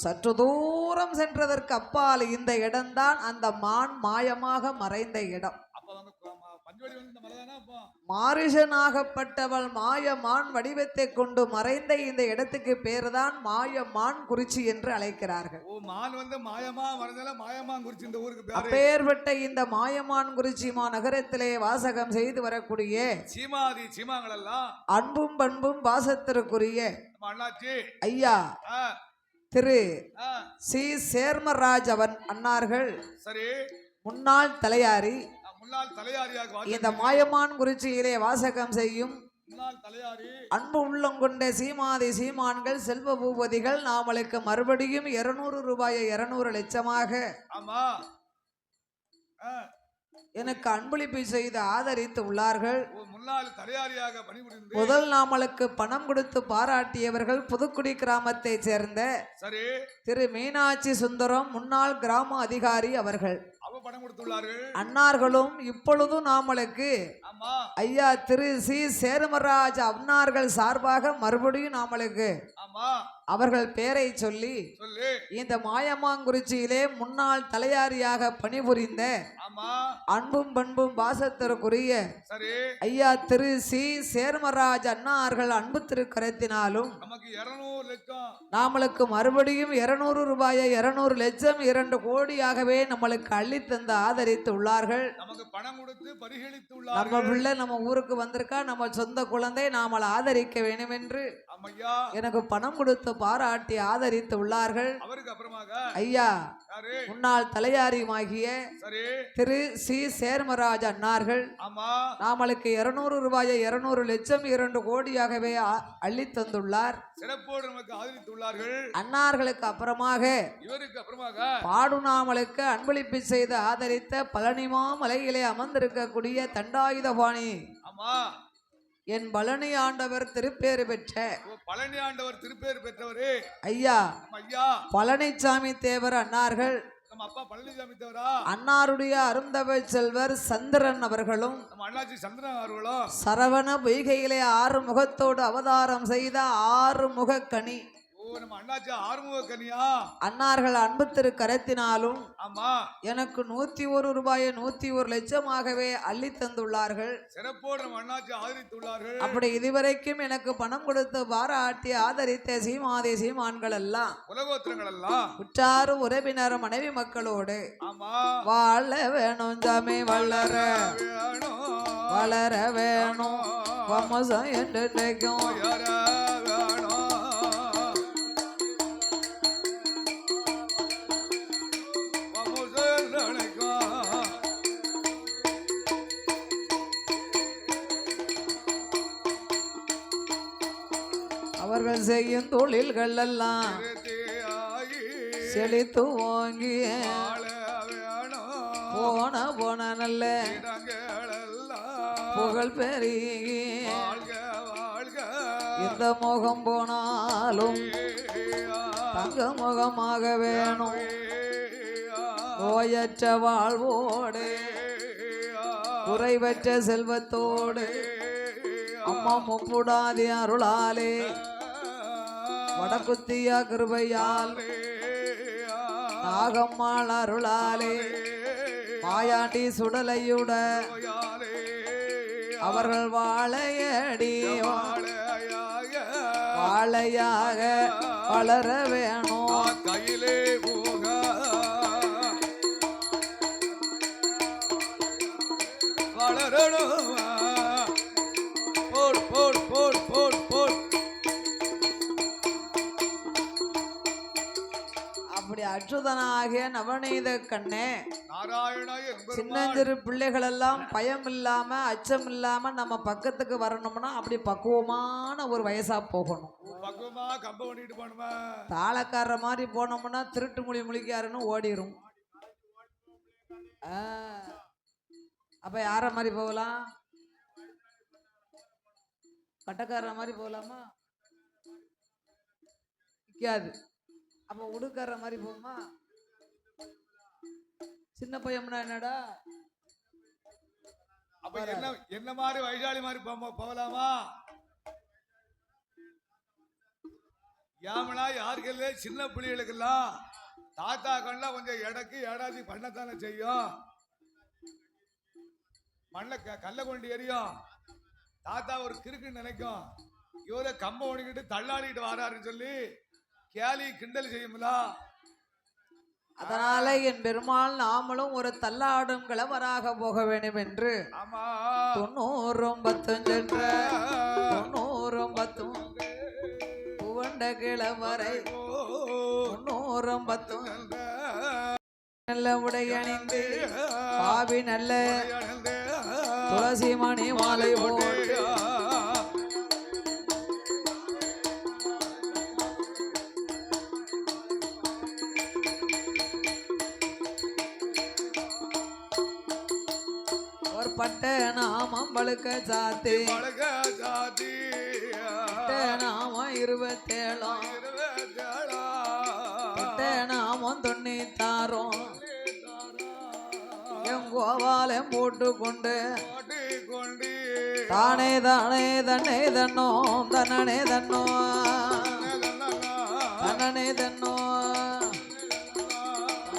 சற்று தூரம் சென்றதற்கு அப்பால் இந்த இடம்தான் அந்த மான் மாயமாக மறைந்த இடம். மாரிஷனாகப்பட்டவள் மாயமான் வடிவத்தை கொண்டு மறைந்த இந்த இடத்துக்கு பேர்தான் மாயமான் குறிச்சி என்று அழைக்கிறார்கள். அப்பேற்பட்ட இந்த மாயமான் குறிச்சி நகரத்திலே வாசகம் செய்து வரக்கூடிய அன்பும் பண்பும் பாசத்திற்குரிய ஐயா திரு சி சேர்மராஜ் அவன் அன்னார்கள் முன்னாள் தலையாரி இந்த மாயமான் குறிச்சியிலே வாசகம் செய்யும் அன்பு உள்ளம் கொண்ட சீமாதி சீமான்கள் செல்வ பூபதிகள் நாமளுக்கு மறுபடியும் 200 ரூபாயை 200 லட்சமாக எனக்கு அன்பளிப்பு செய்து ஆதரித்து உள்ளார்கள். முதல் நாமளுக்கு பணம் கொடுத்து பாராட்டியவர்கள் புதுக்குடி கிராமத்தை சேர்ந்த திரு மீனாட்சி சுந்தரம் முன்னாள் கிராம அதிகாரி அவர்கள். அன்னார்களும் இப்பொழுதும் நாமளுக்கு ஐயா திரு சி சேருமராஜ் அன்னார்கள் சார்பாக மறுபடியும் நாமளுக்கு அவர்கள் பேரை சொல்லி சொல்லு. இந்த மாயமாங்குறிச்சியிலே முன்னாள் தலையாரியாக பணிபுரிந்த ஆமா. அன்பும் பண்பும் பாசத்திற்குரிய சரி. ஐயா திரு சி சேர்மராஜ் அண்ணார்கள் அன்பு திருக்கரத்தினாலும் நமக்கு 200 லட்சம் நாமளுக்கு மறுபடியும் 200 ரூபாயை 200 லட்சம் 2 கோடியாகவே நம்மளுக்கு அள்ளித்தந்து ஆதரித்து உள்ளார்கள். நமக்கு பணம் கொடுத்து பரிகரித்து நம்ம உள்ளார்கள். பிள்ளை நம்ம ஊருக்கு வந்திருக்கா, நம்ம சொந்த குழந்தை, நாமளை ஆதரிக்க வேண்டும் என்று ஆமையா. எனக்கு பணம் கொடுத்து பாராட்டி ஆதரித்து உள்ளார்கள். அவருக்கு அப்புறமாக ஐயா யாரு? முன்னாள் தலையாரியுமாகிய சரி. திரு சி சேர்மராஜ் அண்ணார்கள் ஆமா. நாமளுக்கு 200 ரூபாயை 200 லட்சம் 2 கோடியாகவே அள்ளி தந்துள்ளார். சிறப்போடு நமக்கு ஆதரித்து உள்ளார்கள். அன்னார்களுக்கு அப்புறமாக இவருக்கு அப்புறமாக பாடுநாமலுக்கு அன்பளிப்பு செய்து ஆதரித்த பழனிமா மலையிலே அமர்ந்திருக்கக்கூடிய தண்டாயுதபாணி ஆமா என் பழனி ஆண்டவர் திருப்பேறு பெற்ற பழனி ஆண்டவர் திருப்பேர் பெற்றவரே ஐயா நம்ம ஐயா பழனிசாமி தேவர் அன்னார்கள், நம்ம அப்பா பழனிசாமி தேவரா, அன்னாருடைய அருந்தவ செல்வர் சந்திரன் அவர்களும், நம்ம அண்ணாச்சி சந்திரன் அவர்களும் சரவண பொய்கையிலே 6 முகத்தோடு அவதாரம் செய்த 6 முக கனி நம்ம அண்ணாச்சி ஆறுமுக கனியா அன்னார்கள் அன்பு திரு கரத்தினாலும் ஆமா எனக்கு 101 ரூபாயை 101 லட்சமாகவே அள்ளி தந்துள்ளார்கள். சிறப்போடு நம்ம அண்ணாச்சி ஆதரித்துள்ளார்கள். அப்படி இதுவரைக்கும் எனக்கு பணம் கொடுத்து பாராட்டி ஆதரித்த சீமாதே சீமான்கள் எல்லாம் உலகோத்திரங்கள் எல்லாம் உற்றாரும் உறவினர் மனைவி மக்களோடு ஆமா வாழ வேணும் ஜாமி வளர வேணும் வளர வேணும் வமசம் என்று நினைக்கும் யார வேணும் வமுசல் நினைக்கும். அவர்கள் செய்யும் தொழில்கள் எல்லாம் திருத்தியாயி செழித்து ஓங்கி வாழ வேணும் போன நல்ல இடங்களெல்லாம் புகழ் பெருகி வாழ்க வாழ்க இந்த முகம் போனாலும் தங்க முகமாக வேணும் நோயற்ற வாழ்வோடு குறைவற்ற செல்வத்தோடு அம்மா முப்புடாதி அருளாலே வடக்குத்தியா கிருபையால் நாகம்மாள் அருளாலே மாயாண்டி சுடலையுட அவர்கள் வாழையடி வாழையாக வளர வேணும் கையிலே போக வளரணும் boat boat boat boat boat அப்படி அச்சுதனாகிய நவநீத கண்ணே நாராயணா என்பது சின்னஞ்சிறு பிள்ளைகள் எல்லாம் பயம் இல்லாம அச்சம் இல்லாம நம்ம பக்கத்துக்கு வரணும்னா அப்படி பக்குவமான ஒரு வயசா போகணும். பக்குவமா கம்ப பண்ணிட்டு போணுமா தாளக்காரர் மாதிரி போனோம்னா திருட்டு மொழி முழிக்காருன்னு ஓடிரும். அப்ப யார மாதிரி போகலாம்? பட்டக்காரர மாதிரி போகலாமா? நிக்காது. அப்ப உடுக்கார மாதிரி போகுமா? சின்ன பையம்னா என்னடா? அப்ப என்ன மாதிரி வைசாலி மாதிரி போகலாமா? யாமனா யாருக்கல்ல சின்ன பிள்ளைகளுக்கெல்லாம் தாத்தா கண்ணா கொஞ்சம் எடக்கு ஏடாதி பண்ணத்தானே செய்யும். மண்ணை கல்ல கொண்டு எரியும். தாத்தா ஒரு கிறுக்குன்னு நினைக்கும். இவரை கம்ப ஒணிக்கிட்டு தள்ளாடிட்டு வராருன்னு சொல்லி கேலி கிண்டல் செய்யுங்களா? அதனால என் பெருமாள் நாமளும் ஒரு தள்ளாடும் கிழவராக போக வேண்டும் என்று 90 புவண்ட கிழவரை 90 நல்ல உடையணிந்து பாவி நல்ல துளசி மணி மாலை போட்டு ஒரு பட்ட நாமம் பழுக்க சாத்தி நாமம் 27 பட்ட நாமம் 96 என் கோவாலம் போட்டு கொண்டு தானே தானே தன்னே தன்னோ தன்னே தன்னோ தன்னனே தன்னோ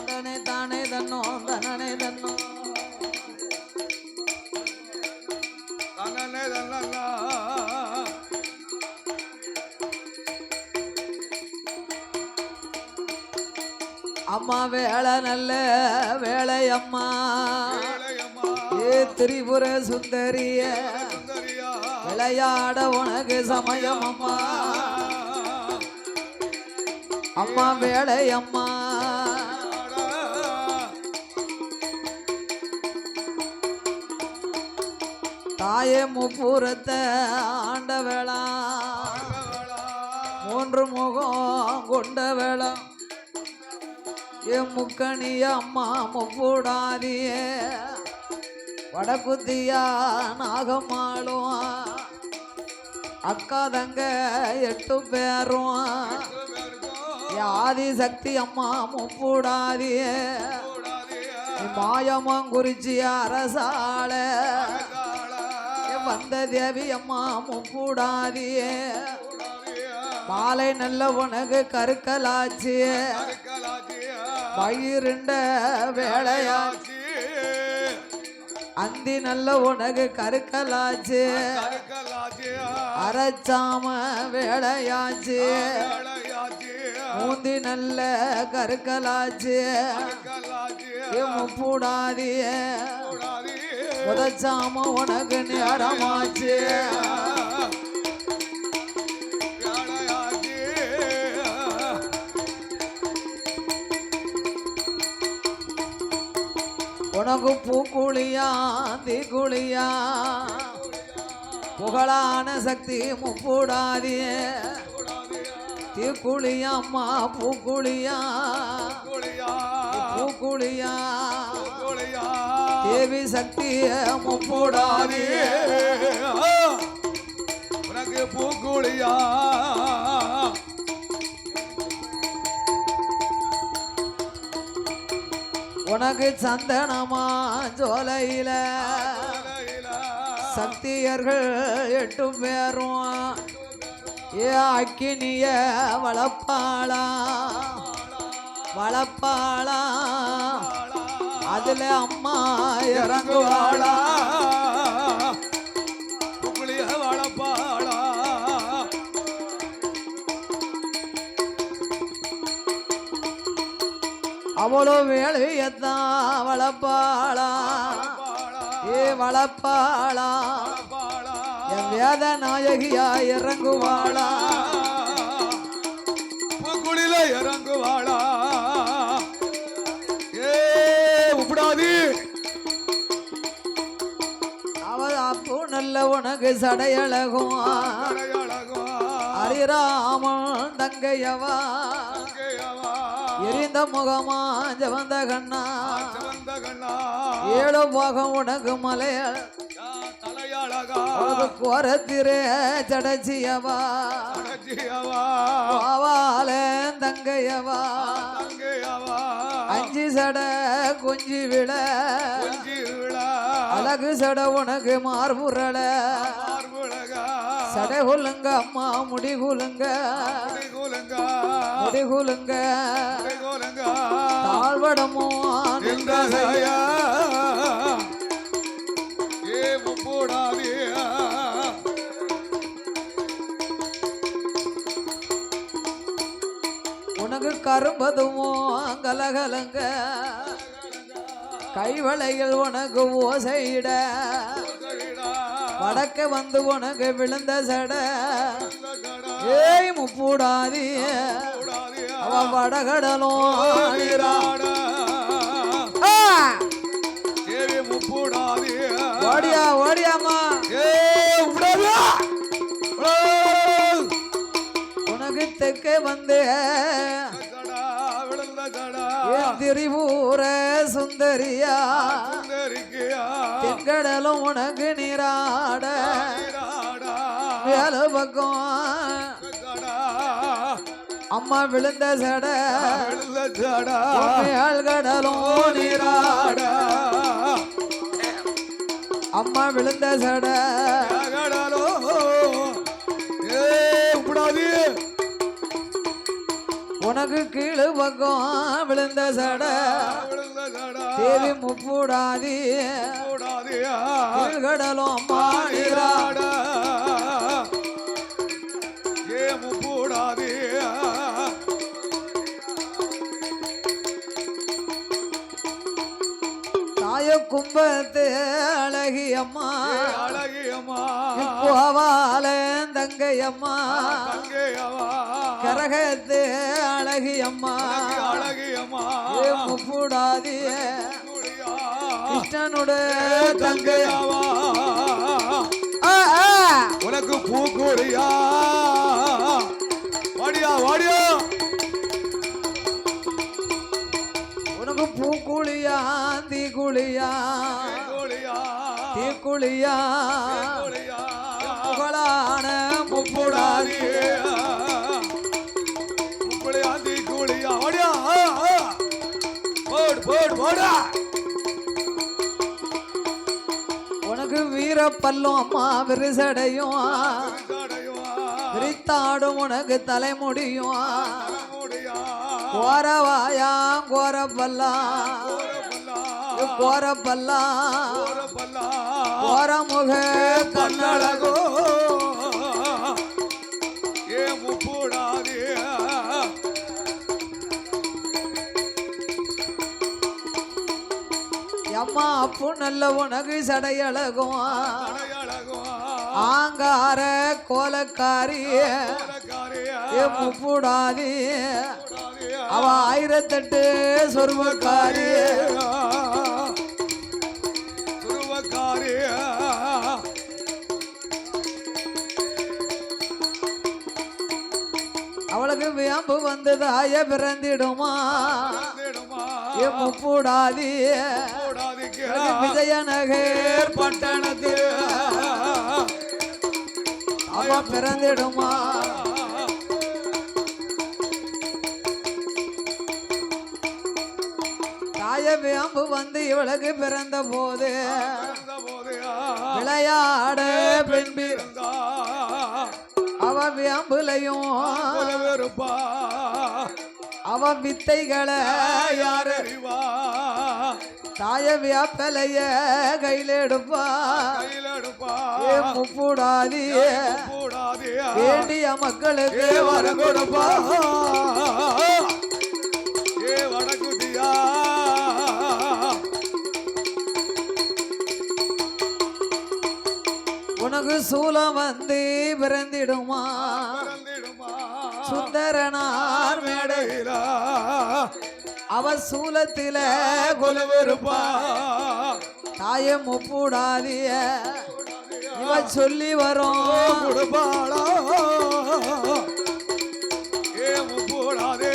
தன்னனே தானே தன்னோ தன்னனே தன்னோ தன்னனே தன்னன்னா அம்மா வேலை நல்ல வேலை அம்மா ஏ திரிபுர சுந்தரிய விளையாட உனக்கு சமயம் அம்மா அம்மா வேலை அம்மா தாயே முப்புறத்தை ஆண்ட வேளா மூன்று முகம் கொண்ட வேளா என் முக்கணிய அம்மா முக்கூடாதியே வடக்குத்தியா நாகம்மாளும் அக்கா தங்க 8 பேரும் ஆதி சக்தி அம்மா முக்கூடாதியே மாயமாங்குறிச்சி அரசாள வந்த தேவி அம்மா முக்கூடாதியே மாலை நல்ல உனக்கு கருக்கலாச்சு பயிருண்ட வேளையாச்சு அந்தி நல்ல உனக்கு கருக்கலாச்சு அரைச்சாம வேளையாச்சு மூந்தி நல்ல கருக்கலாச்சு முப்பூடாதிய உதச்சாம உனக்கு நேரமாச்சு உனக்கு பூக்குழியா தீக்குழியா புகழான சக்தி முப்பூடாதிய தீக்குழியா அம்மா பூக்குழியா பூக்குழியா தேவி சக்தி முப்பூடாதிய உனக்கு பூக்குழியா உனக்கு சந்தனமா ஜோலையில சக்தியர்கள் 8 பேரும் ஏ அக்கினிய வளப்பாளா வளப்பாளா அதுல அம்மா இறங்குவாளா வளப்பாளா அவ்வளோ வேலையத்தான் வளப்பாளா ஏ வளப்பாளா என் வேத நாயகியா இறங்குவாளா குளில இறங்குவாளா ஏ உப்படாது அவ அப்போ நல்ல உனக்கு சடையழகும் ஹரிராமன் தங்கையவா எரிந்த முகமா ஜவந்த கண்ணா 7 பாகம் உனக்கு மலைய கோரத்திரே சடச்சியவா வாவால தங்கையவா 5 சட கொஞ்சி விட அழகு சட உனக்கு மார்புரள சடை கொல்லுங்க அம்மா முடி கொல்லுங்க முடி கொல்லுங்க தாழ்வடமோ உனக்கு கரும்பதுமோ கலகலங்க கைவளையில் உனக்கு ஓசையிட வடக்க வந்து உனக்கு விழுந்த சட ஏய் முப்பூடாதி அவ வடகடலும் முப்பூடாதி ஓடியா ஓடியாமா உனக்கு தெற்கே வந்து திரிபூர சுந்தரியா தென்கடலும் உனக்கு நீராட வேலை பக்கம் அம்மா விழுந்த சட கடலும் நீராட அம்மா விழுந்த சட உனக்கு கீழு பக்கம் விழுந்த சட தேவி முப்பூடாதி கடலும் மாறாட தாய கும்பத்து அழகியம்மா கோவால தங்கையம்மா கரகத்து அழகியம்மா முப்பூடாதிய கிருஷ்ணனோட தங்கையாவா உனக்கு பூக்கோடியா வாடியா வாடியா உனக்கு பூக்குழியா தீக்குழியா தீக்குழியா புகழான முப்புடாதி முப்புடியா தீக்குழியா வாடியா போடு போடு போடா உனக்கு வீரப்பல்லும் அம்மா விரிசடையும் விரித்தாடும் உனக்கு தலைமுடியும் கோரவாயா கோரப்பல்லா கோரப்பல்லா கோரமுக கண்ணழகோ ஏ முப்பூடாதே அம்மா அப்பு நல்ல உனக்கு சடையழகும் ஆங்கார கோலக்காரி முப்புடாதி அவ 1008 சொருவக்காரி அவளுக்கு வியம்பு வந்து தாய பிறந்திடுமா முப்பூடாதி விஜயநகர் பட்டணத்தில் அவ பிறந்திடுமா தாய வியம்பு வந்து இவளுக்கு பிறந்த போது விளையாட பெண்பி அவ வியம்புலையும் அவ வித்தைகளை யார் அறிவா தாய வியாப்பலைய கையில எடுப்பா முப்பூடாதி வேண்டிய மக்களுக்கு வரம் கொடுப்பா வடக்குதியா உனக்கு சூலம் வந்து பிறந்திடுமா சுந்தரனார் மேடையில அவ சூலத்தில கொலுவிருப்பா தாய முப்பூடாதிய இவ சொல்லி வரும் கொடுப்பாளா ஏ முப்பூடாதே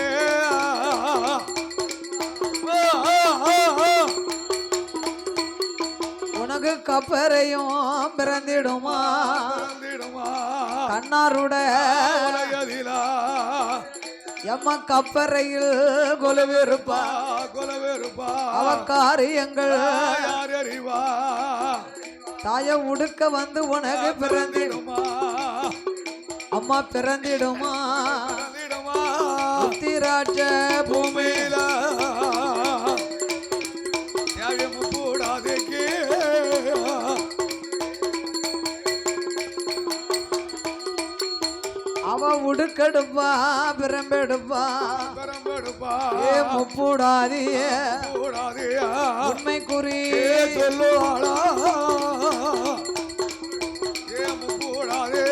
உனக்கு கப்பரையும் பிறந்திடுமா கண்ணாருட எம்ம கப்பறையில் கொலுவிருப்பா அவ காரியங்கள் தாய உடுக்க வந்து உனக்கு பிறந்திடுமா அம்மா பிறந்திடுமா உத்திராட்ச பூமியில அவ உடுக்கெடுப்பா பிரம்பெடுப்பா ஏ முப்பூடாதிய உண்மை குறி சொல்லுவாளா ஏ முப்பூடாதே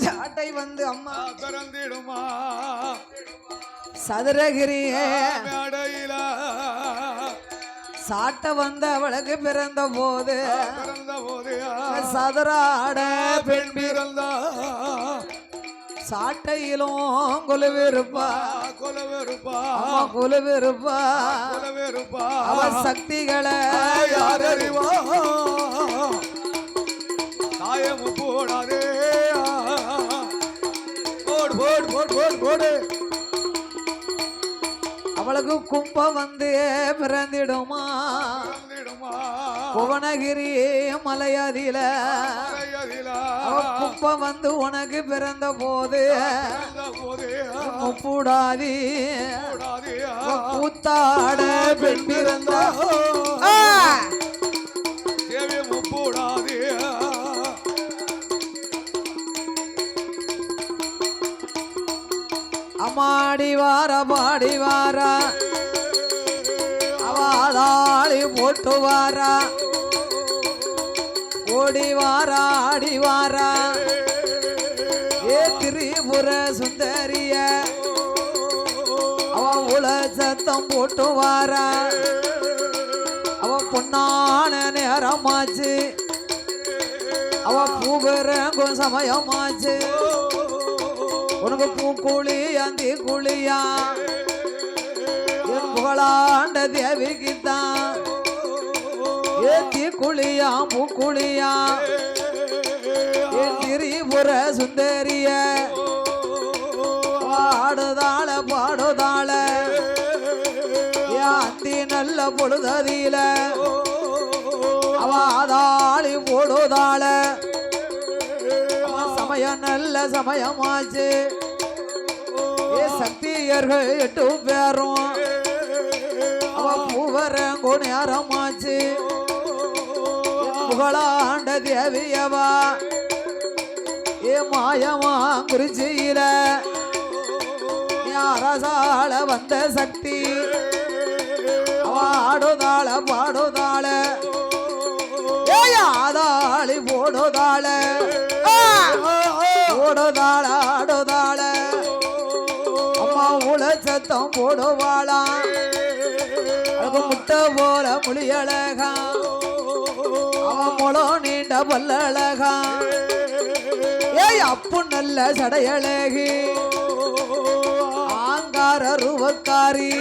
சாட்டை வந்து அம்மா பிறந்திடுமா சதுரகிரியே மேடையில சாட்ட வந்த அவளுக்கு பிறந்த போது சதுராட பெண் பிறந்தா சாட்டையிலும் கொலுவிருப்பா அம்மா கொலுவிருப்பா அவ சக்திகளை யார் அறிவா தாயமு போடாதே போடு போடு போடு போடு போடு அவளுக்கு கும்பம் வந்து பிறந்திடுமா புவனகிரி மலையதில குப்பம் வந்து உனக்கு பிறந்த போது முப்புடாதி கூத்தாட பெண் பிறந்தா முப்பூடாதே அம்மாடி வார பாடி வாரா அவாதாளி போட்டு வாரா ஓடி வாரா ஆடி வாரா ஏ திரிபுர சுந்தரிய அவ உல சத்தம் போட்டு வாரா அவ பொன்னான நேரமாச்சு அவ பூபெறங்கும் சமயமாச்சு உனக்கு பூக்குழி அந்தி குழியா என் புகழாண்ட தேவிக்குத்தான் ஏத்தி குழியா பூக்குழியா என் திரிபுர சுந்தரிய பாடுதாள பாடுதாள அந்தி நல்ல பொழுததில அவ ஆதாளி போடுதாள சமயம் நல்ல சமயமாச்சு ஏ சக்தியர்கள் 8 பேரும் அவ பூவரங்கோ நேரமாச்சு புகழாண்ட தேவியவா ஏ மாயமா குறிச்சியில அரசால வந்த சக்தி அவ ஆடுதாள பாடுதாள ஆதாளி போடுதாள போடுதாள ஆடுதாள அம்மா உல சத்தம் போடுவாளா அது முட்டை போல முழியழகா அவன் முளம் நீண்ட பல்லழகா ஏய் அப்பு நல்ல சடையழகி ஆங்கார ரூபக்காரி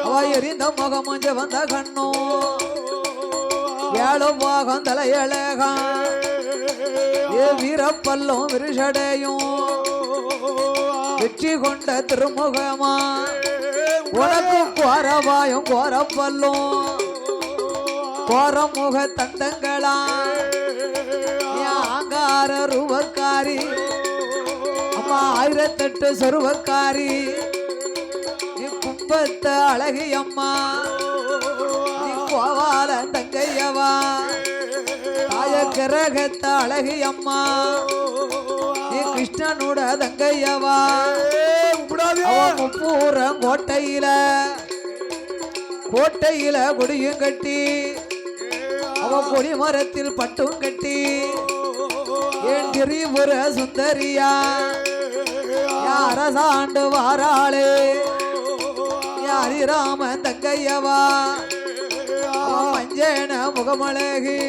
அவ எரிந்த முகமும் வந்த கண்ணும் ஏழு பாகம் தலையழகா ஏ வீரப்பல்லும் விருஷடையும் வெற்றி கொண்ட திருமுகமா உனக்கு கோரவாயும் கோரப்பல்லும் கோரமுக தந்தங்களா ஆங்கார ரூபக்காரி அம்மா 1008 சொருவக்காரி நீ கும்பத்த அழகி அம்மா நீ கோவால தங்கையவா தாய கிரகத்த அழகி அம்மா நீ கிருஷ்ணனோட தங்கையவா முப்பூரம் கோட்டையில கொடியும் கட்டி அவ கொடி மரத்தில் பட்டும் கட்டி என் திரிபுர சுந்தரியா அரசாண்டு வாராளே ஹரிராமன் தங்கையவா மஞ்சேன முகமழகி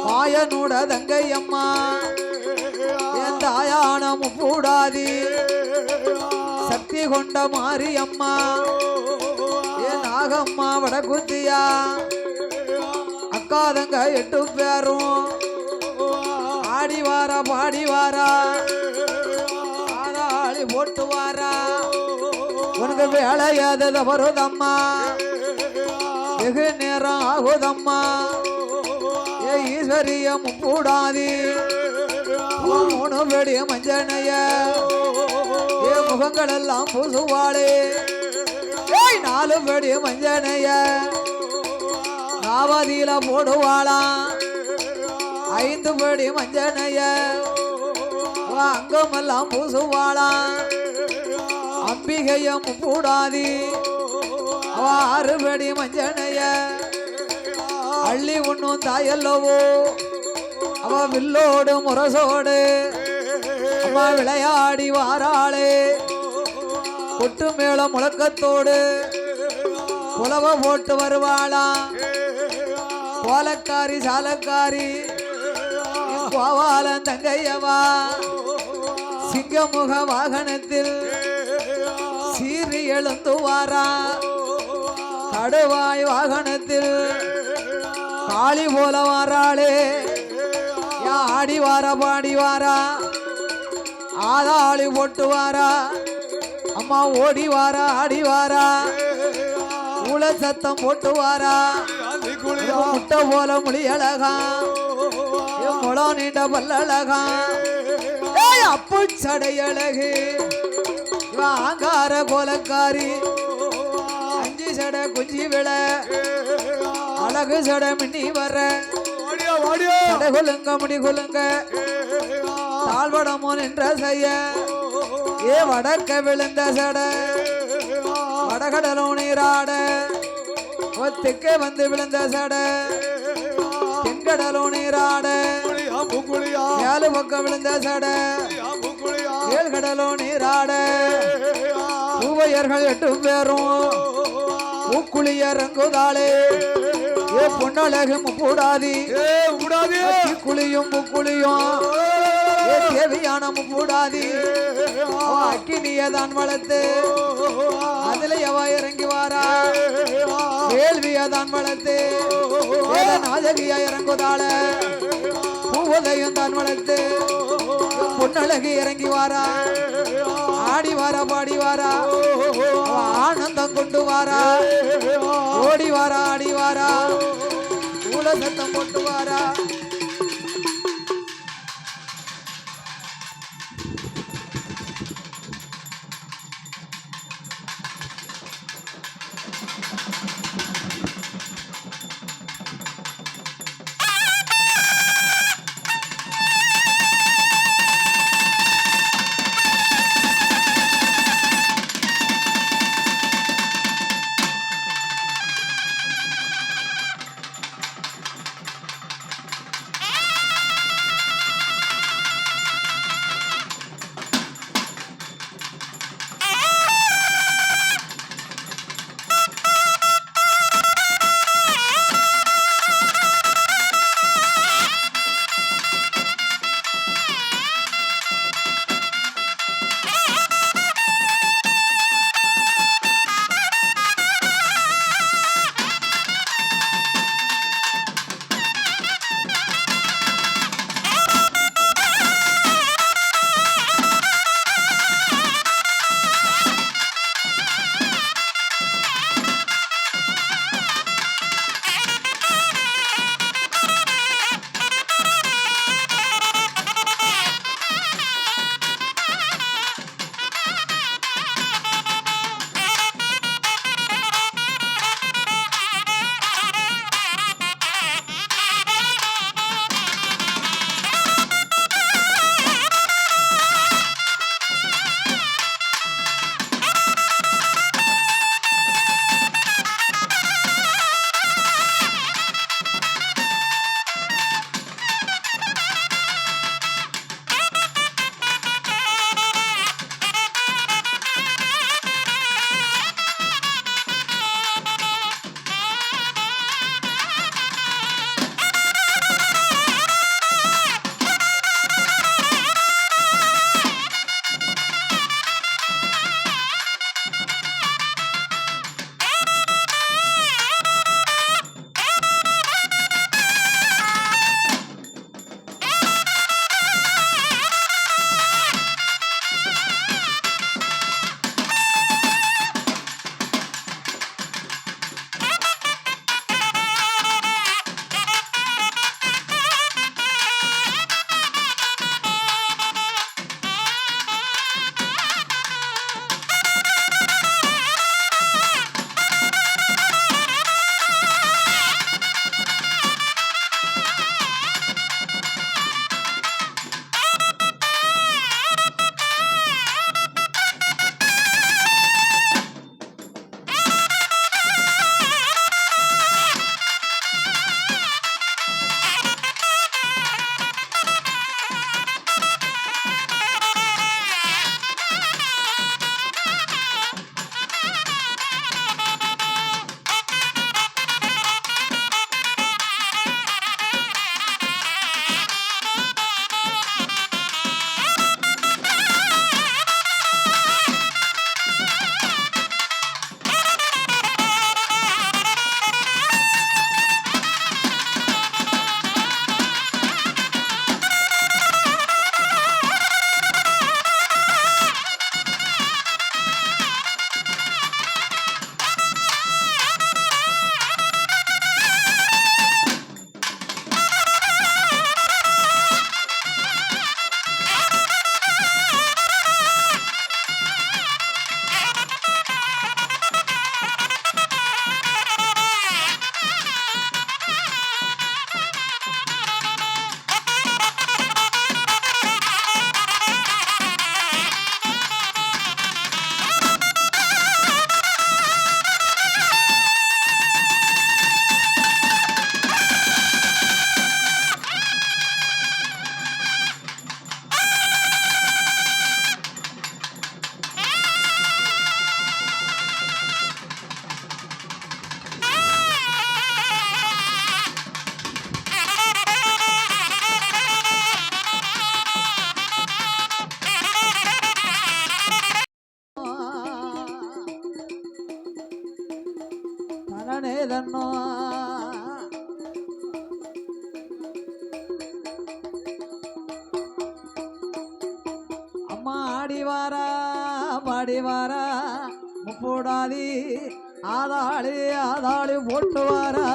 மாயனோட தங்கையம்மா என் தாயான முப்பூடாதி சக்தி கொண்ட மாரியம்மா என் நாகம்மா வடகுத்தியா அக்காதங்க 8 பேரும் ஆடி வாரா பாடி வாரா ஆதாளி போட்டு வாரா உனக்கு வேலையாத வருதம்மா வெகு நேரம் ஆகுதம்மா ஏ ஈஸ்வரியம் கூடாதி 3 வெடிய மஞ்சனைய ஏ முகங்கள் எல்லாம் பூசுவாளே 4 வெடிய மஞ்சனைய நாவதியில போடுவாளா 5 வெடி மஞ்சனைய அங்கமெல்லாம் பூசுவாளா அம்பிகையும் கூடாதி அவ 6 வெடி மஞ்சனைய அள்ளி உண்ணும் தாயல்லவோ அவ வில்லோடு முரசோடு அம்மா விளையாடி வாராளே கொட்டு மேல முழக்கத்தோடு புலவ போட்டு வருவாளா கோலக்காரி சாலக்காரி கோவாலன் தங்கையவா சிங்கமுக வாகனத்தில் சீறி எழுந்து வாரா கடுவாய் வாகனத்தில் காளி போல வாராளே ஆடி வாரா பாடி வாரா ஆதாளி போட்டு வாரா அம்மா ஓடி வாரா ஆடி வாரா உல சத்தம் போட்டு வாரா முட்டை போல முழியழகா முளம் நீண்ட பல்லழகா அப்பு சடையழகு இவன் ஆங்கார கோலக்காரி அஞ்சு சடை குஞ்சி விழ அழகு சடை மின்னி வர சடை கொலுங்க முடி கொலுங்க தாழ்வடமோ நின்ற செய்ய ஏ வடக்க விழுந்த சடை வடகடலும் நீராட ஒத்துக்க வந்து விழுந்த சடை தென்கடலும் நீராட ஏழு பக்கம் விழுந்த சடை ஏழ்கடலும் நீராட பூவையர்கள் 8 பேரும் பூக்குளிய ரங்குதாளே ஏ பொன்னழகு முப்பூடாதி குளியும் முக்குளியும் ஏ தேவையான முப்பூடாதி அக்கினியதான் வளர்த்து அதுல எவ இறங்கி வாரா வேள்வியதான் வளர்த்து நாதகியா இறங்குதாள பூவதையும் தான் வளர்த்து பொன்னழகு இறங்கி வாரா ஆடி வாரா பாடி வாரா ஆனந்தம் கொண்டு வாரா ஓடி வாரா ஆடி வாரா மூல சத்தம் போட்டு வாரா அனனே தன்னோ அம்மா ஆடிவாரா பாடிவாரா முப்போடாதி ஆதாளி ஆதாளி போட்டு வாரா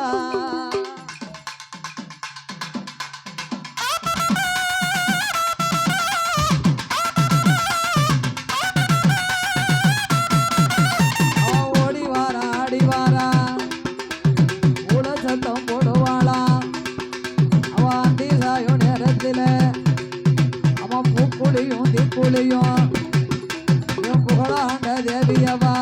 புகழாண்ட தேவியவா